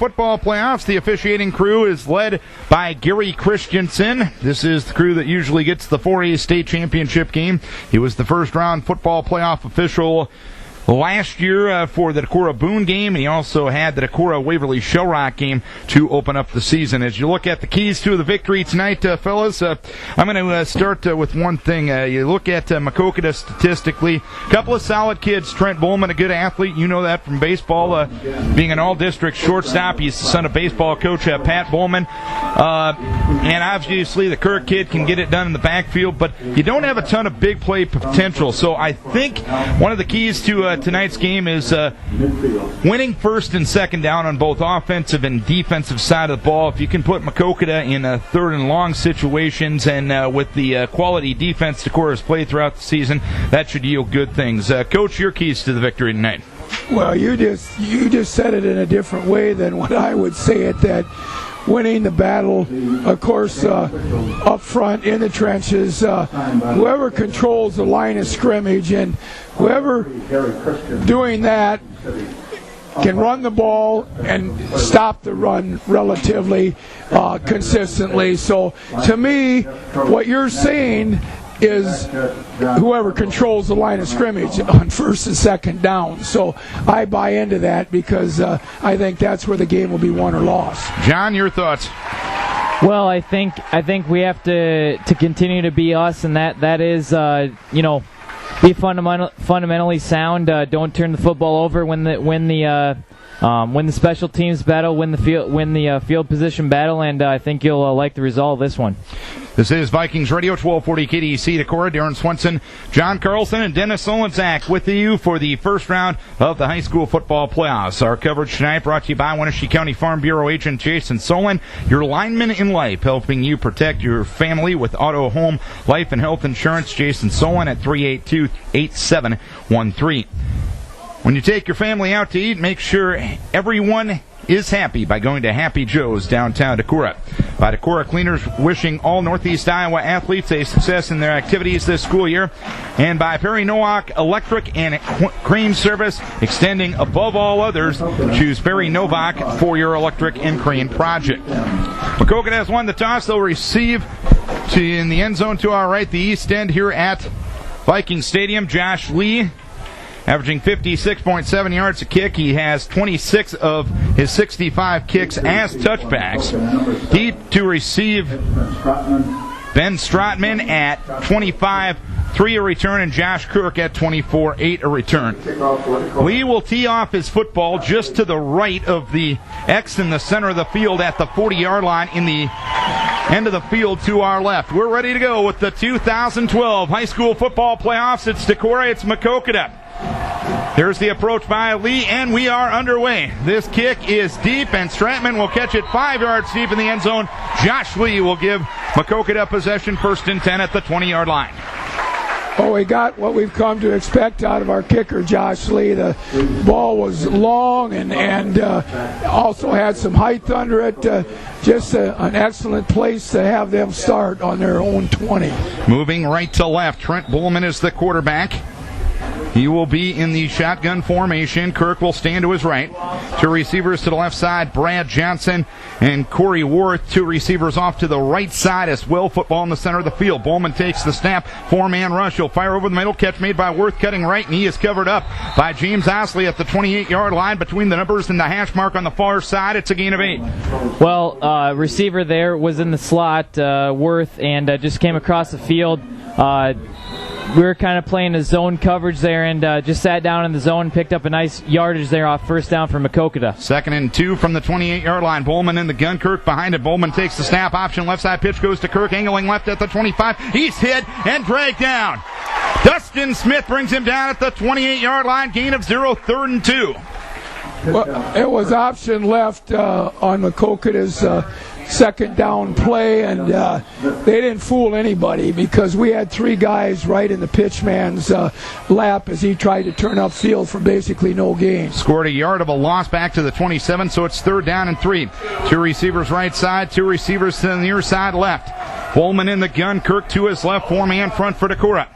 football playoffs. The officiating crew is led by Gary Christensen. This is the crew that usually gets the 4A state championship game. He was the first-round football playoff official last year for the Decorah Boone game. He also had the Decorah Waverly Shell Rock game to open up the season. As you look at the keys to the victory tonight, fellas, I'm going to start with one thing. You look at Maquoketa statistically, a couple of solid kids. Trent Bowman, a good athlete. You know that from baseball, being an all-district shortstop. He's the son of baseball coach Pat Bowman. And obviously the Kirk kid can get it done in the backfield, but you don't have a ton of big play potential. So I think one of the keys to tonight's game is winning first and second down on both offensive and defensive side of the ball. If you can put Maquoketa in third and long situations, and with the quality defense Decorah has played throughout the season, that should yield good things. Coach, your keys to the victory tonight. Well, you just said it in a different way than what I would say it, that winning the battle, of course, up front in the trenches, whoever controls the line of scrimmage and whoever doing that can run the ball and stop the run relatively consistently. So to me, what you're saying is whoever controls the line of scrimmage on first and second down. So I buy into that because I think that's where the game will be won or lost. John, your thoughts? Well, I think we have to continue to be us, and that is be fundamentally sound. Don't turn the football over when the special teams battle, win the field position battle, and I think you'll like the result of this one. This is Vikings Radio, 1240 KDEC Decorah. Darren Swenson, John Carlson, and Dennis Solonzak with you for the first round of the high school football playoffs. Our coverage tonight brought to you by Wenatchee County Farm Bureau agent Jason Solon, your lineman in life, helping you protect your family with auto, home, life, and health insurance. Jason Solon at 382-8713. When you take your family out to eat, make sure everyone is happy by going to Happy Joe's downtown Decorah. By Decorah Cleaners, wishing all Northeast Iowa athletes a success in their activities this school year. And by Perry Nowak Electric and Crane Service, extending above all others. Choose Perry Novak for your electric and crane project. Maquoketa has won the toss. They'll receive in the end zone to our right, the east end here at Viking Stadium. Josh Lee, averaging 56.7 yards a kick. He has 26 of his 65 kicks as touchbacks. Deep to receive Ben Strotman at 25-3 a return, and Josh Kirk at 24-8 a return. Lee will tee off his football just to the right of the X in the center of the field at the 40-yard line in the end of the field to our left. We're ready to go with the 2012 high school football playoffs. It's Decorah, it's Maquoketa. Here's the approach by Lee, and we are underway. This kick is deep, and Stratman will catch it 5 yards deep in the end zone. Josh Lee will give Maquoketa possession, 1st and 10 at the 20-yard line. Oh, we got what we've come to expect out of our kicker, Josh Lee. The ball was long and also had some height under it. Just an excellent place to have them start on their own 20. Moving right to left, Trent Bullman is the quarterback. He will be in the shotgun formation. Kirk will stand to his right. 2 receivers to the left side, Brad Johnson and Corey Worth. 2 receivers off to the right side as well. Football in the center of the field. Bowman takes the snap. 4-man rush. He'll fire over the middle. Catch made by Worth, cutting right, and he is covered up by James Osley at the 28-yard line. Between the numbers and the hash mark on the far side, it's a gain of 8. Well, receiver there was in the slot, Worth, and just came across the field. We were kind of playing a zone coverage there and just sat down in the zone and picked up a nice yardage there off first down for Maquoketa. 2nd and 2 from the 28-yard line. Bowman in the gun. Kirk behind it. Bowman takes the snap. Option left side pitch goes to Kirk. Angling left at the 25. He's hit and dragged down. Dustin Smith brings him down at the 28-yard line. Gain of 0, 3rd and 2. Well, it was option left on Maquoketa's second down play, and they didn't fool anybody because we had 3 guys right in the pitchman's lap as he tried to turn upfield for basically no gain. Scored a yard of a loss back to the 27, so it's 3rd down and 3. 2 receivers right side, 2 receivers to the near side left. Bowman in the gun, Kirk to his left, 4-man front for Decorah.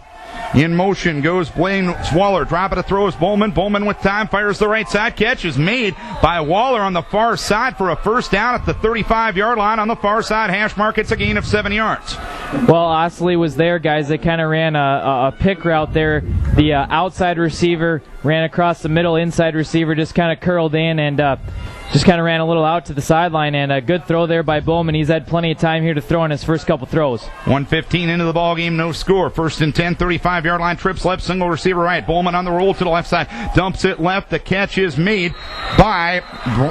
In motion goes Blaine Swaller. Drop it to throws Bowman. Bowman with time. Fires the right side. Catch is made by Waller on the far side for a first down at the 35-yard line on the far side hash mark. It's a gain of 7 yards. Well, Osley was there, guys. They kind of ran a pick route there. The outside receiver ran across the middle. Inside receiver just kind of curled in and just kind of ran a little out to the sideline. And a good throw there by Bowman. He's had plenty of time here to throw in his first couple throws. 1:15 into the ball game, no score. First and 10, 35-yard line, trips left, single receiver right. Bowman on the roll to the left side, dumps it left. The catch is made by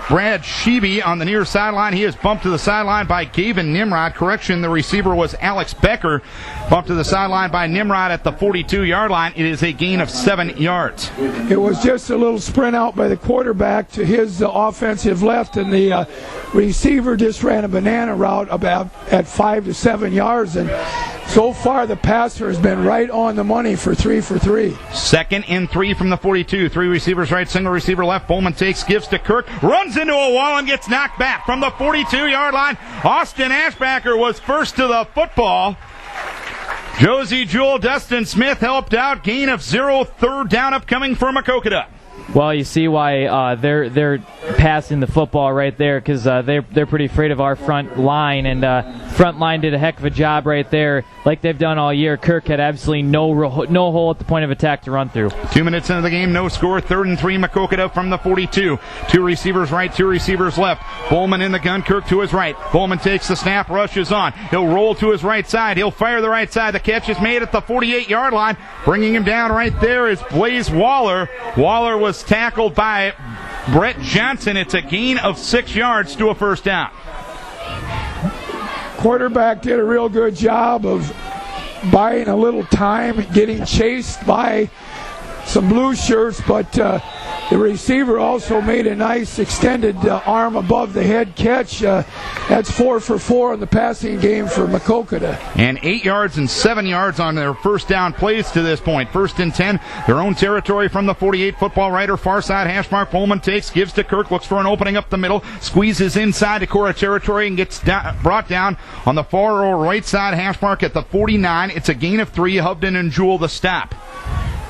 Brad Sheeby on the near sideline. He is bumped to the sideline by Gavin Nimrod. Correction, the receiver was Alex Becker. Bumped to the sideline by Nimrod at the 42-yard line. It is a gain of 7 yards. It was just a little sprint out by the quarterback to his offensive left, and the receiver just ran a banana route about at 5 to 7 yards, and so far the passer has been right on the money for 3 for 3. 2nd and 3 from the 42. 3 receivers right, single receiver left. Bowman takes, gives to Kirk, runs into a wall and gets knocked back from the 42-yard line. Austin Ashbacker was first to the football. Josie Jewell, Dustin Smith helped out. Gain of 0, third down upcoming for Maquoketa. Well, you see why they're passing the football right there, because they're pretty afraid of our front line, and front line did a heck of a job right there, like they've done all year. Kirk had absolutely no hole at the point of attack to run through. 2 minutes into the game, no score. 3rd and 3, Maquoketa from the 42. 2 receivers right, 2 receivers left. Bowman in the gun, Kirk to his right. Bowman takes the snap, rushes on. He'll roll to his right side. He'll fire the right side. The catch is made at the 48-yard line. Bringing him down right there is Blaze Waller. Waller was tackled by Brett Johnson. It's a gain of 6 yards to a first down. Quarterback did a real good job of buying a little time, getting chased by some blue shirts, but the receiver also made a nice extended arm above the head catch. That's 4 for 4 in the passing game for Maquoketa. And 8 yards and 7 yards on their first down plays to this point. 1st and 10, their own territory from the 48. Football rider, far side hash mark. Bowman takes, gives to Kirk, looks for an opening up the middle, squeezes inside Decorah territory and gets brought down on the far or right side hash mark at the 49. It's a gain of 3. Hubden and Jewell the stop.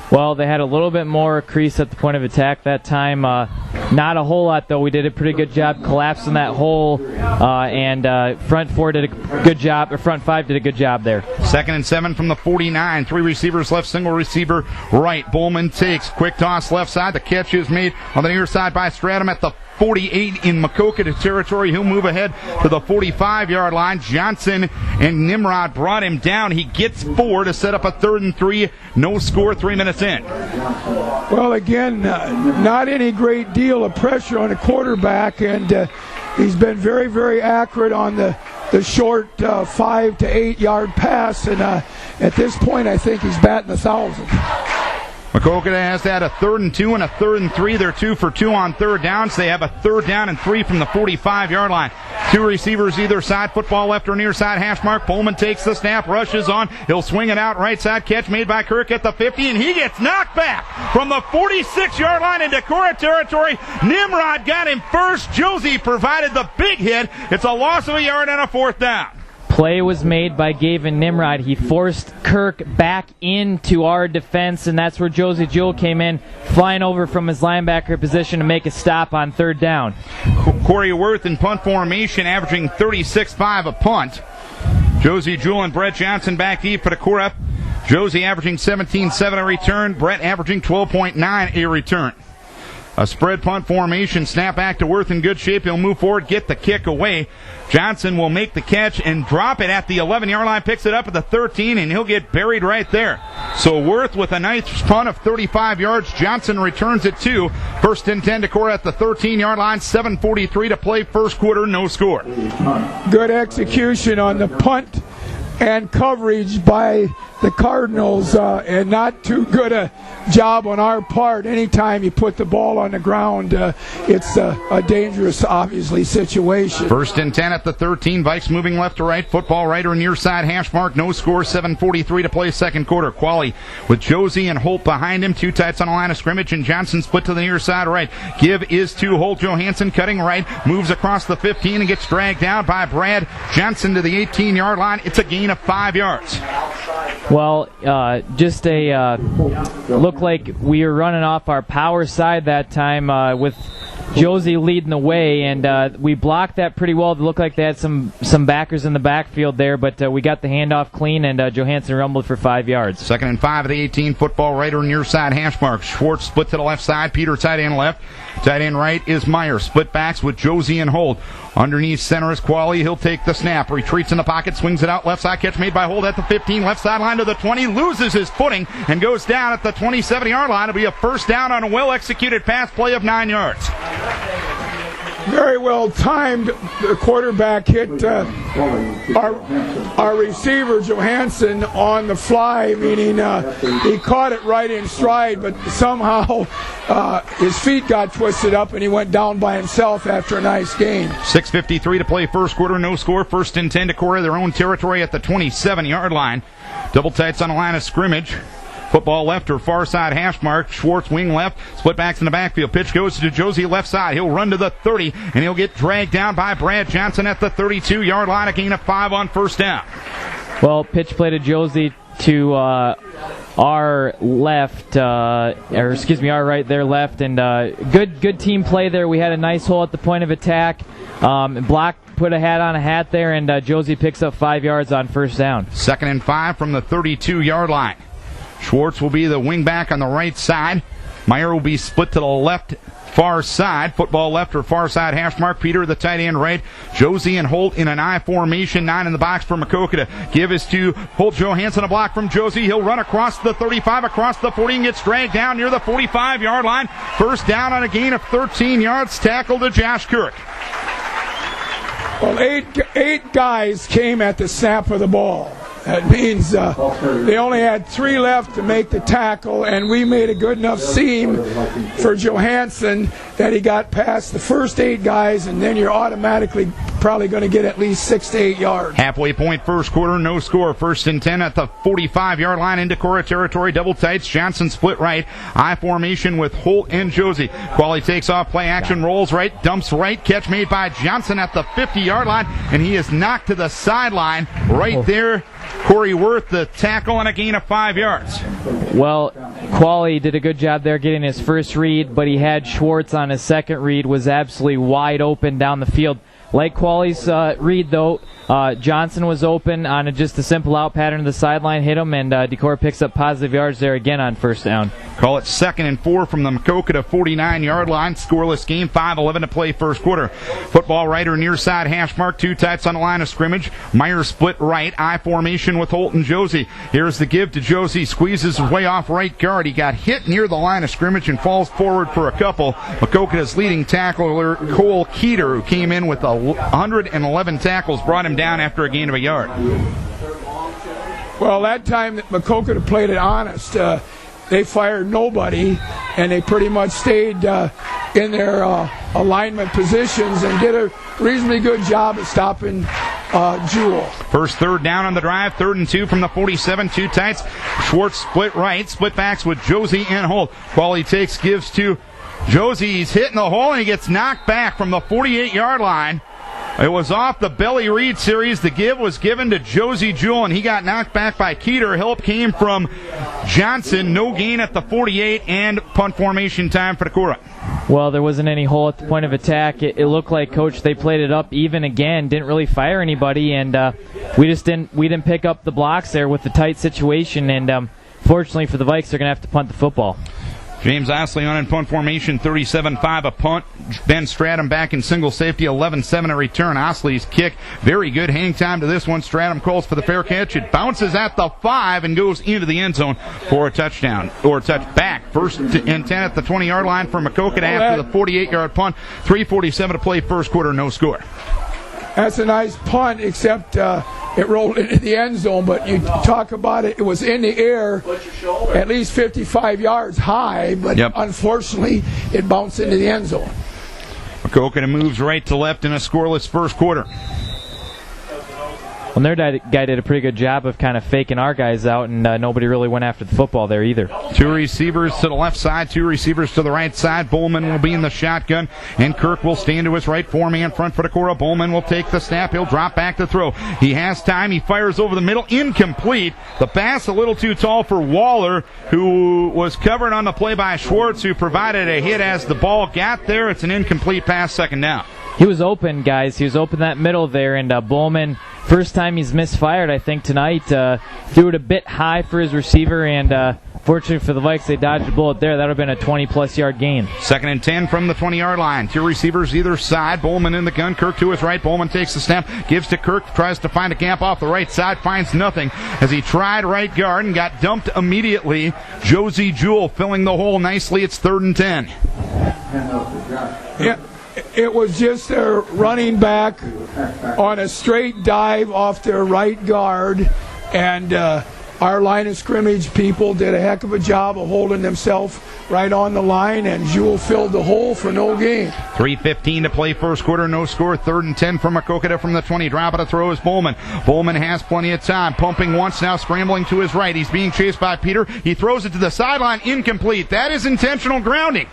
Well, they had a little bit more crease at the point of attack that time. Not a whole lot, though. We did a pretty good job collapsing that hole, and front 4 did a good job, or front 5 did a good job there. 2nd and 7 from the 49. 3 receivers left, single receiver right. Bowman takes, quick toss left side. The catch is made on the near side by Stratum at the 48 in Maquoketa territory. He'll move ahead to the 45-yard line. Johnson and Nimrod brought him down. He gets 4 to set up a 3rd and 3. No score, 3 minutes in. Well, again, not any great deal of pressure on the quarterback, and he's been very, very accurate on the short 5 to 8 yard pass, and at this point I think he's batting 1,000. Maquoketa has had a 3rd and 2 and a 3rd and 3. They're 2 for 2 on third downs. They have a 3rd down and 3 from the 45-yard line. 2 receivers either side, football left or near side hash mark. Bowman takes the snap, rushes on. He'll swing it out right side. Catch made by Kirk at the 50, and he gets knocked back from the 46-yard line in Decorah territory. Nimrod got him first. Josie provided the big hit. It's a loss of a yard and a 4th down. Play was made by Gavin Nimrod. He forced Kirk back into our defense, and that's where Josie Jewell came in, flying over from his linebacker position to make a stop on 3rd down. Corey Worth in punt formation, averaging 36.5 a punt. Josie Jewell and Brett Johnson back deep for Decorah. Josie averaging 17.7 a return. Brett averaging 12.9 a return. A spread punt formation, snap back to Worth in good shape. He'll move forward, get the kick away. Johnson will make the catch and drop it at the 11-yard line, picks it up at the 13, and he'll get buried right there. So Worth with a nice punt of 35 yards. Johnson returns it 2. 1st and 10 Decorah at the 13-yard line. 7:43 to play, first quarter, no score. Good execution on the punt and coverage by the Cardinals, and not too good a job on our part. Anytime you put the ball on the ground, it's a dangerous, obviously, situation. 1st and 10 at the 13. Vikes moving left to right. Football right or near side hash mark. No score. 7:43 to play, second quarter. Qualley with Josie and Holt behind him. 2 tights on the line of scrimmage, and Johnson split to the near side right. Give is to Holt. Johansson cutting right. Moves across the 15 and gets dragged down by Brad Johnson to the 18-yard line. It's a gain of 5 yards. Well, just looked like we were running off our power side that time with Josie leading the way, and we blocked that pretty well. It looked like they had some backers in the backfield there, but we got the handoff clean, and Johansson rumbled for 5 yards. 2nd and 5 at the 18, football right or near side hash mark. Schwartz split to the left side, Peter tight end left. Tight end right is Meyer. Split backs with Josie and Holt. Underneath center is Qualley. He'll take the snap. Retreats in the pocket. Swings it out. Left side catch made by Holt at the 15. Left sideline to the 20. Loses his footing and goes down at the 27-yard line. It'll be a first down on a well-executed pass play of 9 yards. Very well timed. The quarterback hit our receiver Johansson on the fly, meaning he caught it right in stride, but somehow his feet got twisted up and he went down by himself after a nice gain. 6:53 to play first quarter, no score. 1st and 10 Decorah, their own territory at the 27-yard line. Double tights on the line of scrimmage. Football left or far side hash mark. Schwartz wing left. Split backs in the backfield. Pitch goes to Josie left side. He'll run to the 30, and he'll get dragged down by Brad Johnson at the 32-yard line. A gain of 5 on first down. Well, pitch play to Josie to our left, our right, their left, and good team play there. We had a nice hole at the point of attack. Block put a hat on a hat there, and Josie picks up 5 yards on first down. 2nd and 5 from the 32-yard line. Schwartz will be the wing back on the right side. Meyer will be split to the left far side. Football left or far side hash mark. Peter the tight end right. Josie and Holt in an I formation. 9 in the box for Maquoketa. Give is to Holt. Johansson a block from Josie. He'll run across the 35, across the 40, and gets dragged down near the 45-yard line. First down on a gain of 13 yards. Tackle to Josh Kirk. Well, eight guys came at the snap of the ball. That means they only had 3 left to make the tackle, and we made a good enough seam for Johansson that he got past the first 8 guys, and then you're automatically probably going to get at least 6 to 8 yards. Halfway point first quarter, no score. 1st and 10 at the 45-yard line in Decorah territory. Double tights. Johnson split right. I formation with Holt and Josie. Qualley takes off, play action, rolls right, dumps right. Catch made by Johnson at the 50-yard line, and he is knocked to the sideline right there. Corey Worth, the tackle, and a gain of 5 yards. Well, Qualley did a good job there getting his first read, but he had Schwartz on his second read, was absolutely wide open down the field. Like Qualley's read, though, Johnson was open on just a simple out pattern to the sideline, hit him, and Decorah picks up positive yards there again on first down. Call it 2nd and 4 from the Maquoketa 49-yard line. Scoreless game, 5:11 to play first quarter. Football right or near side hash mark. 2 tights on the line of scrimmage. Meyer split right. I formation with Holt and Josie. Here's the give to Josie. Squeezes his way off right guard. He got hit near the line of scrimmage and falls forward for a couple. Maquoketa's leading tackler, Cole Keeter, who came in with 111 tackles, brought him down after a gain of a yard. Well, that time that Maquoketa played it honest. They fired nobody, and they pretty much stayed in their alignment positions and did a reasonably good job of stopping Jewell. First 3rd down on the drive, 3rd and 2 from the 47, 2 tights. Schwartz split right, split backs with Josie and Holt. Qualley takes, gives to Josie. He's hitting the hole, and he gets knocked back from the 48-yard line. It was off the belly read series. The give was given to Josie Jewell, and he got knocked back by Keeter. Help came from Johnson. No gain at the 48, and punt formation time for Decorah. Well, there wasn't any hole at the point of attack. It looked like, Coach, they played it up even again, didn't really fire anybody, and we didn't pick up the blocks there with the tight situation, and fortunately for the Vikes, they're going to have to punt the football. James Osley on in punt formation, 37-5 a punt. Ben Stratum back in single safety, 11-7 a return. Osley's kick, very good hang time to this one. Stratum calls for the fair catch. It bounces at the 5 and goes into the end zone for a touchdown, or a touchback. 1st and 10 at the 20-yard line for Maquoketa after the 48-yard punt. 3:47 to play first quarter, no score. That's a nice punt, except it rolled into the end zone, but you talk about it, it was in the air at least 55 yards high, but unfortunately it bounced into the end zone. Maquoketa moves right to left in a scoreless first quarter. Well, their guy did a pretty good job of kind of faking our guys out, and nobody really went after the football there either. 2 receivers to the left side, 2 receivers to the right side. Bowman will be in the shotgun, and Kirk will stand to his right, 4-man front for Decorah. Bowman will take the snap. He'll drop back to throw. He has time. He fires over the middle. Incomplete. The pass a little too tall for Waller, who was covered on the play by Schwartz, who provided a hit as the ball got there. It's an incomplete pass, second down. He was open, guys. He was open that middle there, and Bowman, first time he's misfired, I think, tonight. Threw it a bit high for his receiver, and fortunately for the Vikes, they dodged a bullet there. That would have been a 20-plus yard gain. 2nd and 10 from the 20-yard line. 2 receivers either side. Bowman in the gun. Kirk to his right. Bowman takes the snap, gives to Kirk, tries to find a gap off the right side, finds nothing as he tried right guard and got dumped immediately. Josie Jewell filling the hole nicely. It's 3rd and 10. Yeah. It was just their running back on a straight dive off their right guard, and our line of scrimmage people did a heck of a job of holding themselves right on the line, and Jewell filled the hole for no gain. 3:15 to play first quarter, no score. 3rd and 10 from Maquoketa from the 20. Drop it to throw is Bowman. Bowman has plenty of time. Pumping once, now scrambling to his right. He's being chased by Peter. He throws it to the sideline, incomplete. That is intentional grounding.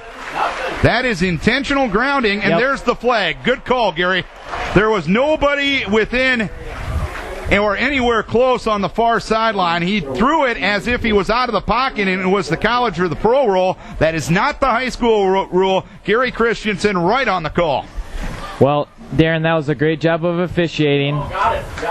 That is intentional grounding, and there's the flag. Good call, Gary. There was nobody within or anywhere close on the far sideline. He threw it as if he was out of the pocket, and it was the college or the pro rule. That is not the high school rule. Gary Christensen right on the call. Well, Darren, that was a great job of officiating.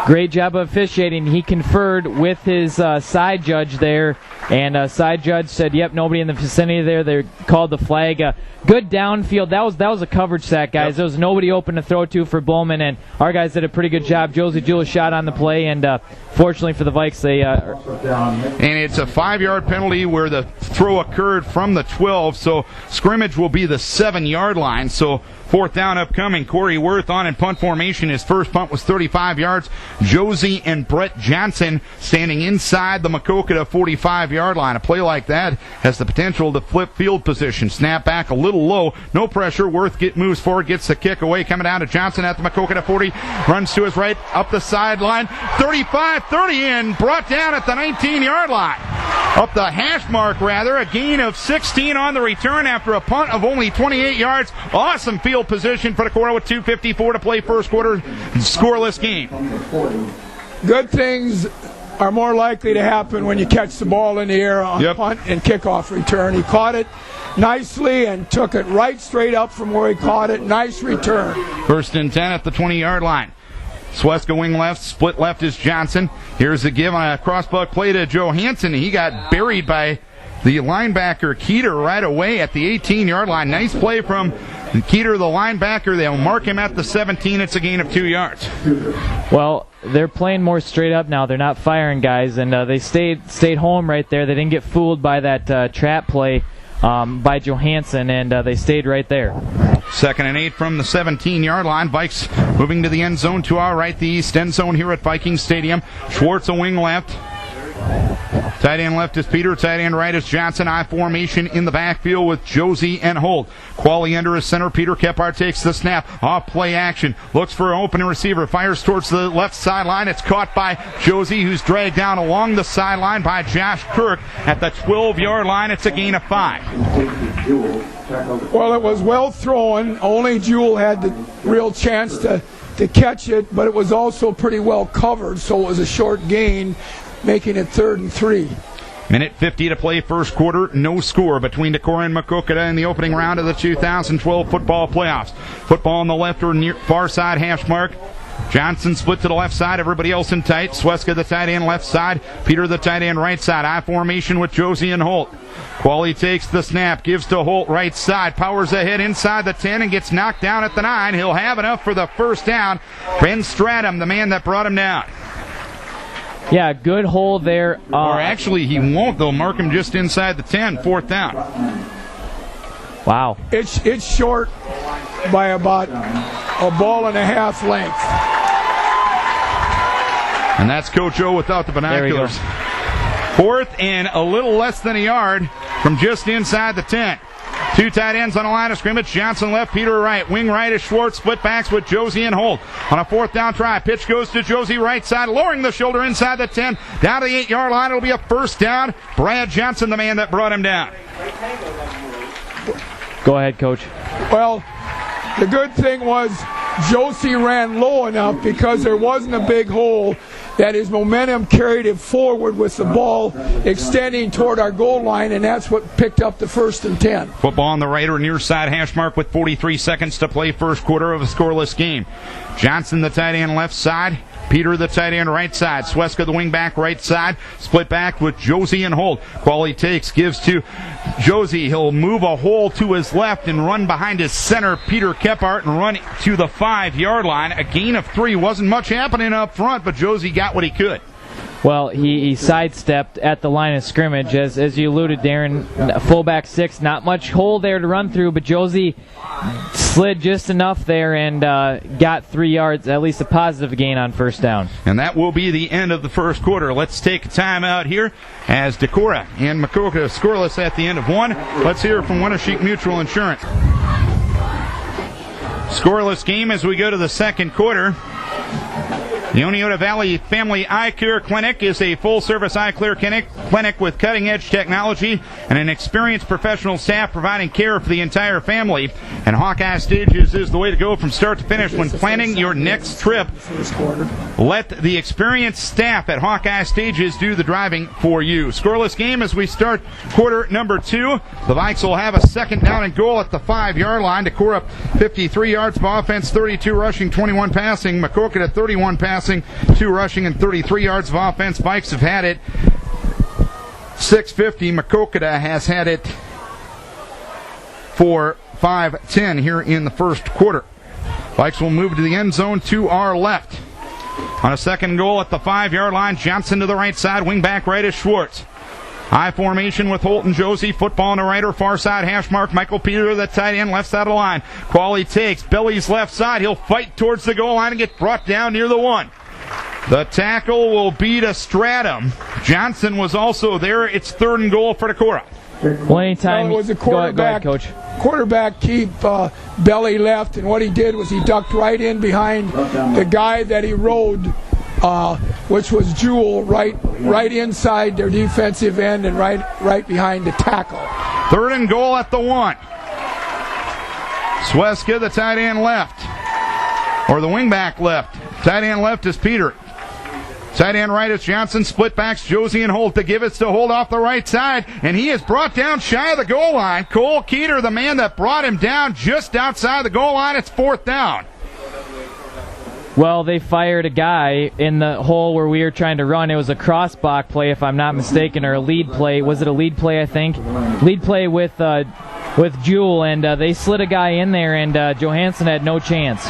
Great job of officiating. He conferred with his side judge there, and side judge said, yep, nobody in the vicinity there. They called the flag. Good downfield. That was a coverage sack, guys. There was nobody open to throw to for Bowman, and our guys did a pretty good job. Josie Jewell shot on the play, and fortunately for the Vikes, they... And it's a 5-yard penalty where the throw occurred from the 12, so scrimmage will be the 7-yard line. So 4th down upcoming. Corey Worth on in punt formation. His first punt was 35 yards. Josie and Brett Johnson standing inside the Maquoketa 45-yard line. A play like that has the potential to flip field position. Snap back a little low. No pressure. Worth moves forward, gets the kick away. Coming down to Johnson at the Maquoketa 40. Runs to his right, up the sideline. 35-30 in. Brought down at the 19-yard line. Up the hash mark, rather. A gain of 16 on the return after a punt of only 28 yards. Awesome field position for Decorah with 2:54 to play first quarter. Scoreless game. Good things are more likely to happen when you catch the ball in the air on punt and kickoff return. He caught it nicely and took it right straight up from where he caught it. Nice return. 1st and 10 at the 20-yard line. Sweska wing left, split left is Johnson. Here's a give on a crossbuck play to Johansson. He got buried by the linebacker Keeter right away at the 18-yard line. Nice play from Keeter, the linebacker. They'll mark him at the 17. It's a gain of 2 yards. Well, they're playing more straight up now. They're not firing guys, and they stayed home right there. They didn't get fooled by that trap play by Johansson, and they stayed right there. 2nd and 8 from the 17-yard line. Vikes moving to the end zone to our right, the east end zone here at Viking Stadium. Schwartz a wing left. Tight end left is Peter. Tight end right is Johnson. I formation in the backfield with Josie and Holt. Qualley under his center. Peter Kephart takes the snap. Off play action. Looks for an open receiver. Fires towards the left sideline. It's caught by Josie, who's dragged down along the sideline by Josh Kirk at the 12-yard line. It's a gain of 5. Well, it was well thrown. Only Jewell had the real chance to catch it, but it was also pretty well covered, so it was a short gain, making it 3rd and 3. Minute 50 to play first quarter. No score between Decorah and Maquoketa in the opening round of the 2012 football playoffs. Football on the left or near far side hash mark. Johnson split to the left side. Everybody else in tight. Sweska the tight end left side. Peter the tight end right side. I formation with Josie and Holt. Qualley takes the snap. Gives to Holt right side. Powers ahead inside the 10 and gets knocked down at the 9. He'll have enough for the first down. Ben Stratum, the man that brought him down. Yeah, good hole there. Or actually, he won't. They'll mark him just inside the 10. 4th down. Wow. It's short by about a ball and a half length. And that's Coach O without the binoculars. 4th and a little less than a yard from just inside the 10. Two tight ends on the line of scrimmage. Johnson left, Peter right. Wing right is Schwartz. Split backs with Josie and Holt. On a 4th down try, pitch goes to Josie right side, lowering the shoulder inside the 10. Down to the 8-yard line. It'll be a 1st down. Brad Johnson, the man that brought him down. Go ahead, Coach. Well, the good thing was Josie ran low enough because there wasn't a big hole that his momentum carried him forward with the ball extending toward our goal line, and that's what picked up the 1st and 10. Football on the right or near side hash mark with 43 seconds to play, first quarter of a scoreless game. Johnson, the tight end, left side. Peter, the tight end, right side. Sweska, the wing back, right side. Split back with Josie and Holt. Qualley takes, gives to Josie. He'll move a hole to his left and run behind his center, Peter Kephart, and run to the 5-yard line. A gain of 3. Wasn't much happening up front, but Josie got what he could. Well, he sidestepped at the line of scrimmage, as you alluded, Darren. Fullback 6, not much hole there to run through, but Josie slid just enough there and got 3 yards, at least a positive gain on 1st down. And that will be the end of the first quarter. Let's take a time out here as Decorah and Maquoketa scoreless at the end of 1. Let's hear from Winneshiek Mutual Insurance. Scoreless game as we go to the second quarter. The Oneota Valley Family Eye Care Clinic is a full-service eye care clinic with cutting-edge technology and an experienced professional staff providing care for the entire family. And Hawkeye Stages is the way to go from start to finish when planning your next trip. Let the experienced staff at Hawkeye Stages do the driving for you. Scoreless game as we start quarter number 2. The Vikes will have a 2nd down and goal at the 5-yard line. Decorah 53 yards of offense, 32 rushing, 21 passing. Maquoketa 31 passing. 2 rushing and 33 yards of offense. Vikes have had it 650. Maquoketa has had it for 5-10 here in the first quarter. Vikes will move to the end zone to our left. On a 2nd goal at the 5-yard line, Johnson to the right side. Wing back right is Schwartz. High formation with Holt and Josie. Football on the right or far side hash mark. Michael Peter, the tight end, left side of the line. Qualley takes. Billy's left side. He'll fight towards the goal line and get brought down near the 1. The tackle will be to Stratum. Johnson was also there. It's 3rd and goal for Decorah. Well, anytime. It was a quarterback. Go ahead, Coach. Quarterback keep belly left, and what he did was he ducked right in behind the guy that he rode, which was Jewell, right inside their defensive end and right behind the tackle. 3rd and goal at the 1. Sweska, the tight end, left. Or the wingback left. Tight end left is Peter. Tight end right is Johnson. Split backs Josie and Holt to give it to Holt off the right side. And he is brought down shy of the goal line. Cole Keeter, the man that brought him down just outside the goal line. It's 4th down. Well, they fired a guy in the hole where we were trying to run. It was a cross-block play, if I'm not mistaken, or a lead play. Was it a lead play, I think? Lead play with Jewell, and they slid a guy in there, and Johansson had no chance.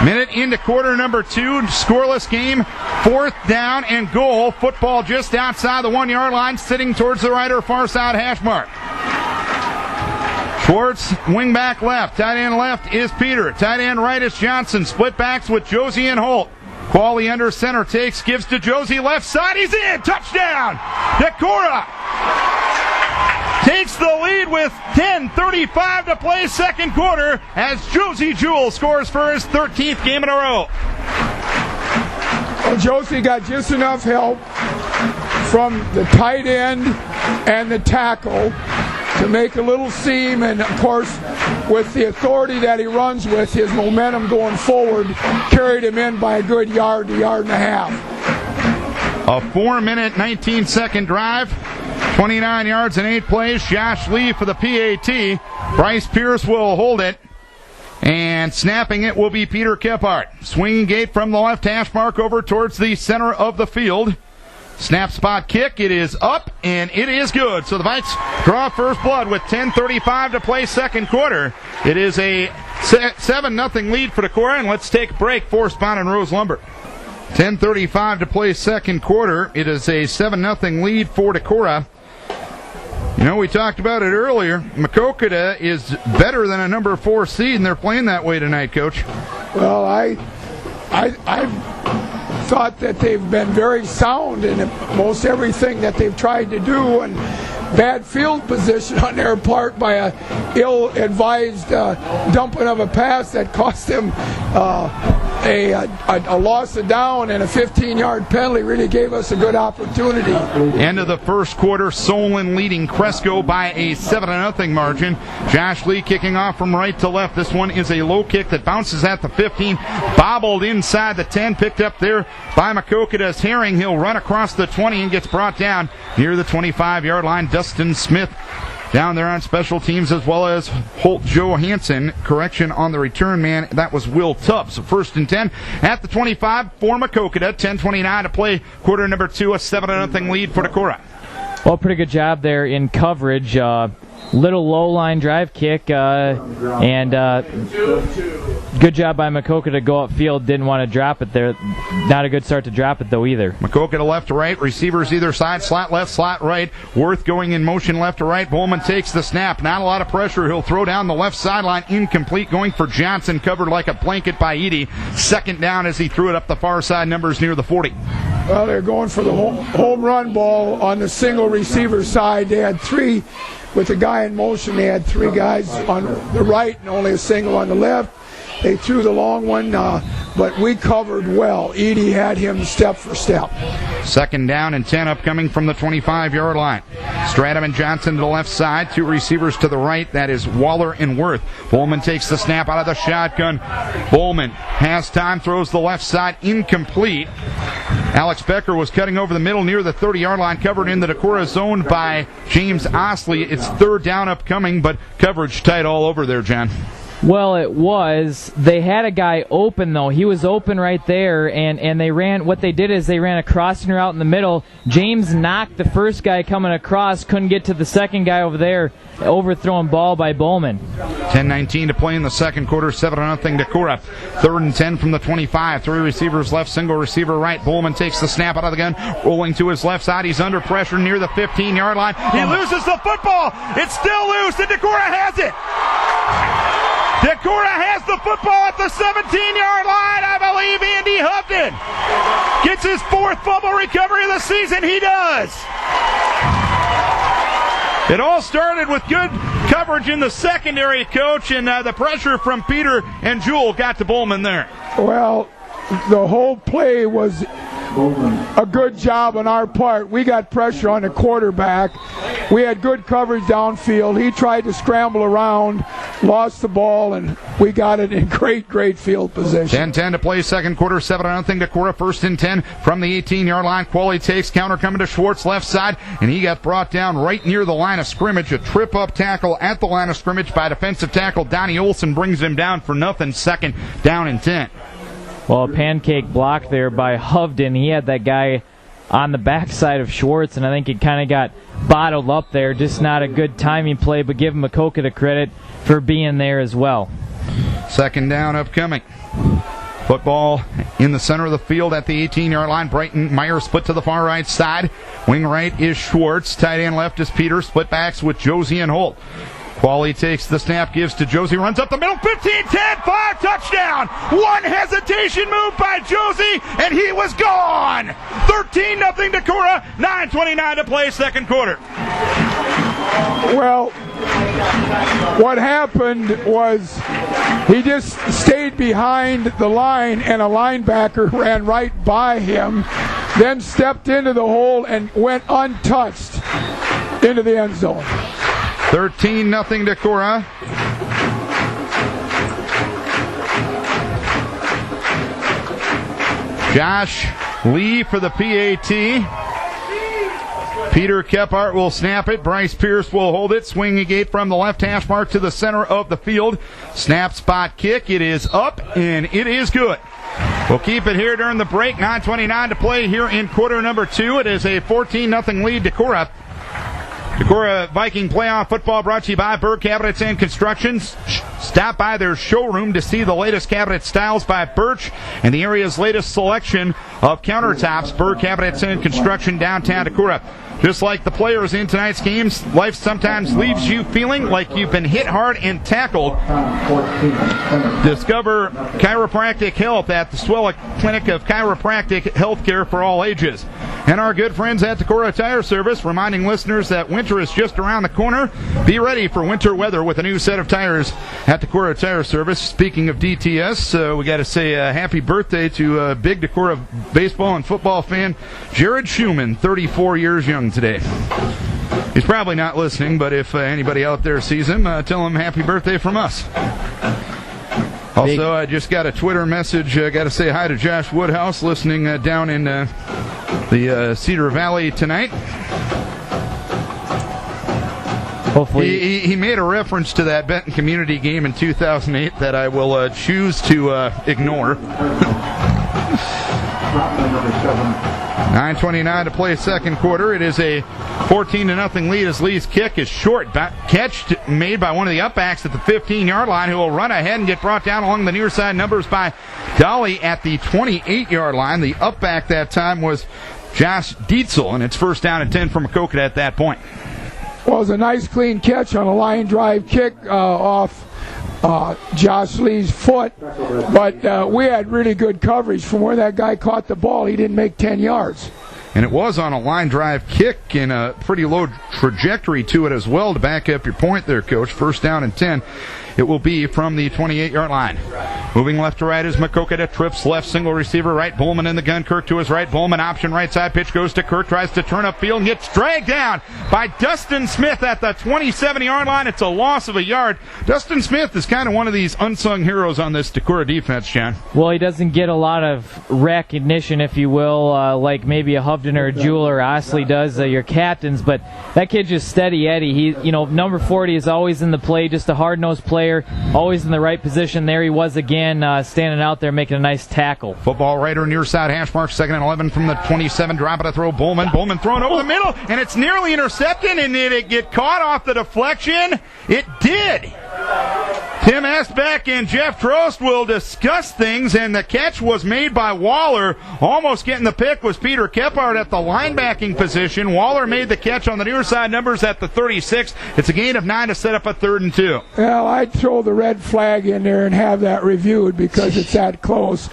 Minute into quarter number 2, scoreless game, 4th down and goal. Football just outside the 1-yard line, sitting towards the right or far side hash mark. Schwartz, wing back left. Tight end left is Peter. Tight end right is Johnson. Split backs with Josie and Holt. Qualley under center takes, gives to Josie left side. He's in. Touchdown. Decorah takes the lead with 10:35 to play second quarter as Josie Jewell scores for his 13th game in a row. Well, Josie got just enough help from the tight end and the tackle to make a little seam, and of course with the authority that he runs with, his momentum going forward carried him in by a good yard and a half. A 4-minute, 19-second drive, 29 yards and 8 plays. Josh Lee for the PAT. Bryce Pierce will hold it, and snapping it will be Peter Kephart. Swinging gate from the left hash mark over towards the center of the field. Snap spot kick, it is up, and it is good. So the Vikes draw first blood with 10:35 to play second quarter. It is a 7-0 lead for Decorah, and let's take a break for Spon and Rose Lumber. 10:35 to play second quarter. It is a 7-0 lead for Decorah. You know, we talked about it earlier. Maquoketa is better than a number 4 seed, and they're playing that way tonight, Coach. Well, I thought that they've been very sound in most everything that they've tried to do, and bad field position on their part by a ill-advised dumping of a pass that cost them a loss of down, and a 15-yard penalty really gave us a good opportunity. End of the first quarter, Solon leading Cresco by a 7-0 margin. Josh Lee kicking off from right to left. This one is a low kick that bounces at the 15, bobbled inside the 10, picked up there by Maquoketa's Herring. He'll run across the 20 and gets brought down near the 25-yard line. Dustin Smith down there on special teams, as well as Holt Johansson. Correction on the return man, that was Will Tubbs. So 1st and 10 at the 25 for Maquoketa. 10:29 to play, quarter number 2, a 7-0 lead for Decorah. Well, pretty good job there in coverage. Little low-line drive kick, and good job by Maquoketa to go upfield. Didn't want to drop it there. Not a good start to drop it, though, either. Maquoketa left to right, receivers either side, slot left, slot right. Worth going in motion left to right. Bowman takes the snap. Not a lot of pressure. He'll throw down the left sideline. Incomplete, going for Johnson, covered like a blanket by Edie. 2nd down as he threw it up the far side, numbers near the 40. Well, they're going for the home run ball on the single receiver side. They had 3. With the guy in motion, they had 3 guys on the right and only a single on the left. They threw the long one, but we covered well. Edie had him step for step. 2nd down and 10 upcoming from the 25-yard line. Stratham and Johnson to the left side, 2 receivers to the right. That is Waller and Worth. Bowman takes the snap out of the shotgun. Bowman has time, throws the left side, incomplete. Alex Becker was cutting over the middle near the 30-yard line, covered in the Decorah zone by James Osley. It's 3rd down upcoming, but coverage tight all over there, John. Well, it was. They had a guy open, though. He was open right there, and they ran. What they did is they ran a crossing route in the middle. James knocked the first guy coming across, couldn't get to the second guy over there. Overthrown ball by Bowman. 10:19 to play in the second quarter, 7-0 Decorah. 3rd and 10 from the 25. 3 receivers left, single receiver right. Bowman takes the snap out of the gun, rolling to his left side. He's under pressure near the 15-yard line. He loses the football. It's still loose, and Decorah has it. Decorah has the football at the 17-yard line. I believe Andy Hovden gets his 4th fumble recovery of the season. He does. It all started with good coverage in the secondary, Coach, and the pressure from Peter and Jewell got to Bowman there. Well, the whole play was a good job on our part. We got pressure on the quarterback. We had good coverage downfield. He tried to scramble around, lost the ball, and we got it in great field position. 10-10 to play, second quarter, 7-0 Decorah. 1st and 10 from the 18-yard line. Qualley takes, counter coming to Schwartz left side, and he got brought down right near the line of scrimmage. A trip-up tackle at the line of scrimmage by defensive tackle Donnie Olson brings him down for nothing. 2nd down and 10. Well, a pancake block there by Hovden. He had that guy on the backside of Schwartz, and I think it kind of got bottled up there. Just not a good timing play, but give Maquoketa credit for being there as well. 2nd down upcoming. Football in the center of the field at the 18-yard line. Brighton Meyer split to the far right side. Wing right is Schwartz. Tight end left is Peter. Split backs with Josie and Holt. Qualley takes the snap, gives to Josie, runs up the middle, 15, 10, 5, touchdown! 1 hesitation move by Josie, and he was gone! 13-0 Decorah, 9:29 to play, second quarter. Well, what happened was he just stayed behind the line, and a linebacker ran right by him, then stepped into the hole and went untouched into the end zone. 13-0 Decorah. Josh Lee for the PAT. Peter Kephart will snap it. Bryce Pierce will hold it. Swinging gate from the left hash mark to the center of the field. Snap, spot, kick. It is up, and it is good. We'll keep it here during the break. 9:29 to play here in quarter number 2. It is a 14-0 lead Decorah. Decorah Viking playoff football brought to you by Berg Cabinets and Constructions. Stop by their showroom to see the latest cabinet styles by Birch and the area's latest selection of countertops. Berg Cabinets and Construction, downtown Decorah. Just like the players in tonight's games, life sometimes leaves you feeling like you've been hit hard and tackled. Discover chiropractic health at the Swella Clinic of Chiropractic Healthcare for all ages. and our good friends at Decorah Tire Service, reminding listeners that winter is just around the corner. Be ready for winter weather with a new set of tires at Decorah Tire Service. Speaking of DTS, we got to say happy birthday to big Decorah baseball and football fan Jared Schumann, 34 years young today. He's probably not listening, but if anybody out there sees him, tell him happy birthday from us. Also, I just got a Twitter message. Got to say hi to Josh Woodhouse, listening down in the Cedar Valley tonight. Hopefully, he made a reference to that Benton Community game in 2008 that I will choose to ignore. 9:29 to play second quarter. It is a 14-0 lead as Lee's kick is short. Catch made by one of the upbacks at the 15-yard line, who will run ahead and get brought down along the near side numbers by Dolly at the 28-yard line. The upback that time was Josh Dietzel, and it's first down and 10 for Maquoketa at that point. Well, it was a nice clean catch on a line drive kick off Josh Lee's foot, but we had really good coverage from where that guy caught the ball. He didn't make 10 yards. And it was on a line drive kick and a pretty low trajectory to it as well, to back up your point there, Coach. First down and 10. It will be from the 28-yard line. Moving left to right is Maquoketa. Trips left, single receiver right. Bowman in the gun. Kirk to his right. Bowman option right side. Pitch goes to Kirk. Tries to turn upfield and gets dragged down by Dustin Smith at the 27-yard line. It's a loss of a yard. Dustin Smith is kind of one of these unsung heroes on this Decorah defense, John. well, he doesn't get a lot of recognition, if you will, like maybe a Hovden or a Jewell or Osley does, your captains, but that kid's just steady Eddie. He, number 40 is always in the play, just a hard-nosed player, always in the right position. There he was again, standing out there making a nice tackle. Football right or near side hash mark, 2nd and 11 from the 27. Drop it to throw. Bowman thrown over the middle, and it's nearly intercepted, and did it get caught off the deflection? It did. Tim Asbeck and Jeff Trost will discuss things, and the catch was made by Waller. Almost getting the pick was Peter Kephart at the linebacking position. Waller made the catch on the near side numbers at the 36. It's a gain of 9 to set up a 3rd and 2. Well, I'd throw the red flag in there and have that reviewed because it's that close.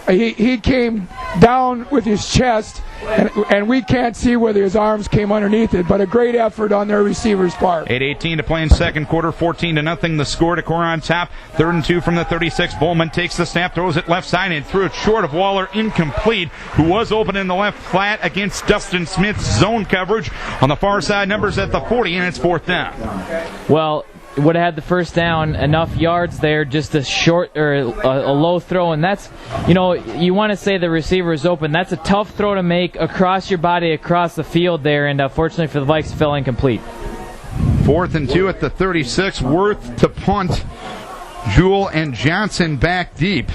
He came down with his chest, and we can't see whether his arms came underneath it, but a great effort on their receiver's part. 8:18 to play in second quarter, 14-0 the score. Decorah on top, 3rd and 2 from the 36. Bowman takes the snap, throws it left side, and threw it short of Waller, incomplete, who was open in the left flat against Dustin Smith's zone coverage on the far side numbers at the 40, and it's 4th down. Well, would have had the first down, enough yards there, just a short or a low throw, and that's, you want to say the receiver is open. That's a tough throw to make across your body, across the field there, and fortunately for the Vikes, fell incomplete. 4th and 2 at the 36. Worth to punt. Jewell and Johnson back deep.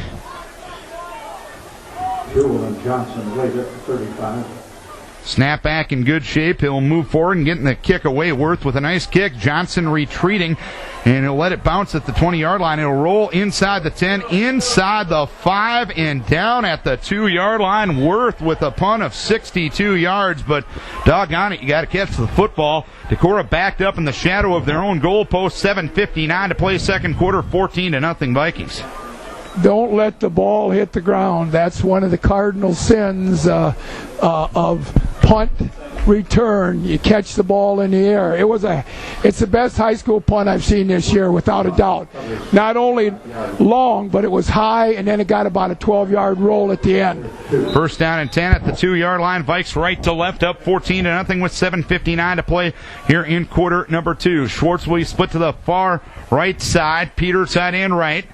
Jewell and Johnson right at the 35. Snap back in good shape. He'll move forward and getting the kick away. Worth with a nice kick. Johnson retreating, and he'll let it bounce at the 20-yard line. It'll roll inside the 10, inside the 5, and down at the 2-yard line. Worth with a punt of 62 yards, but doggone it, you got to catch the football. Decorah backed up in the shadow of their own goal post. 7:59 to play second quarter, 14-0 Vikings. Don't let the ball hit the ground. That's one of the cardinal sins of punt return. You catch the ball in the air. It's the best high school punt I've seen this year, without a doubt. Not only long, but it was high, and then it got about a 12-yard roll at the end. First down and 10 at the 2-yard line. Vikes right to left, up 14-0 with 7:59 to play here in quarter number 2. Schwartz will split to the far right side. Peter tight end right.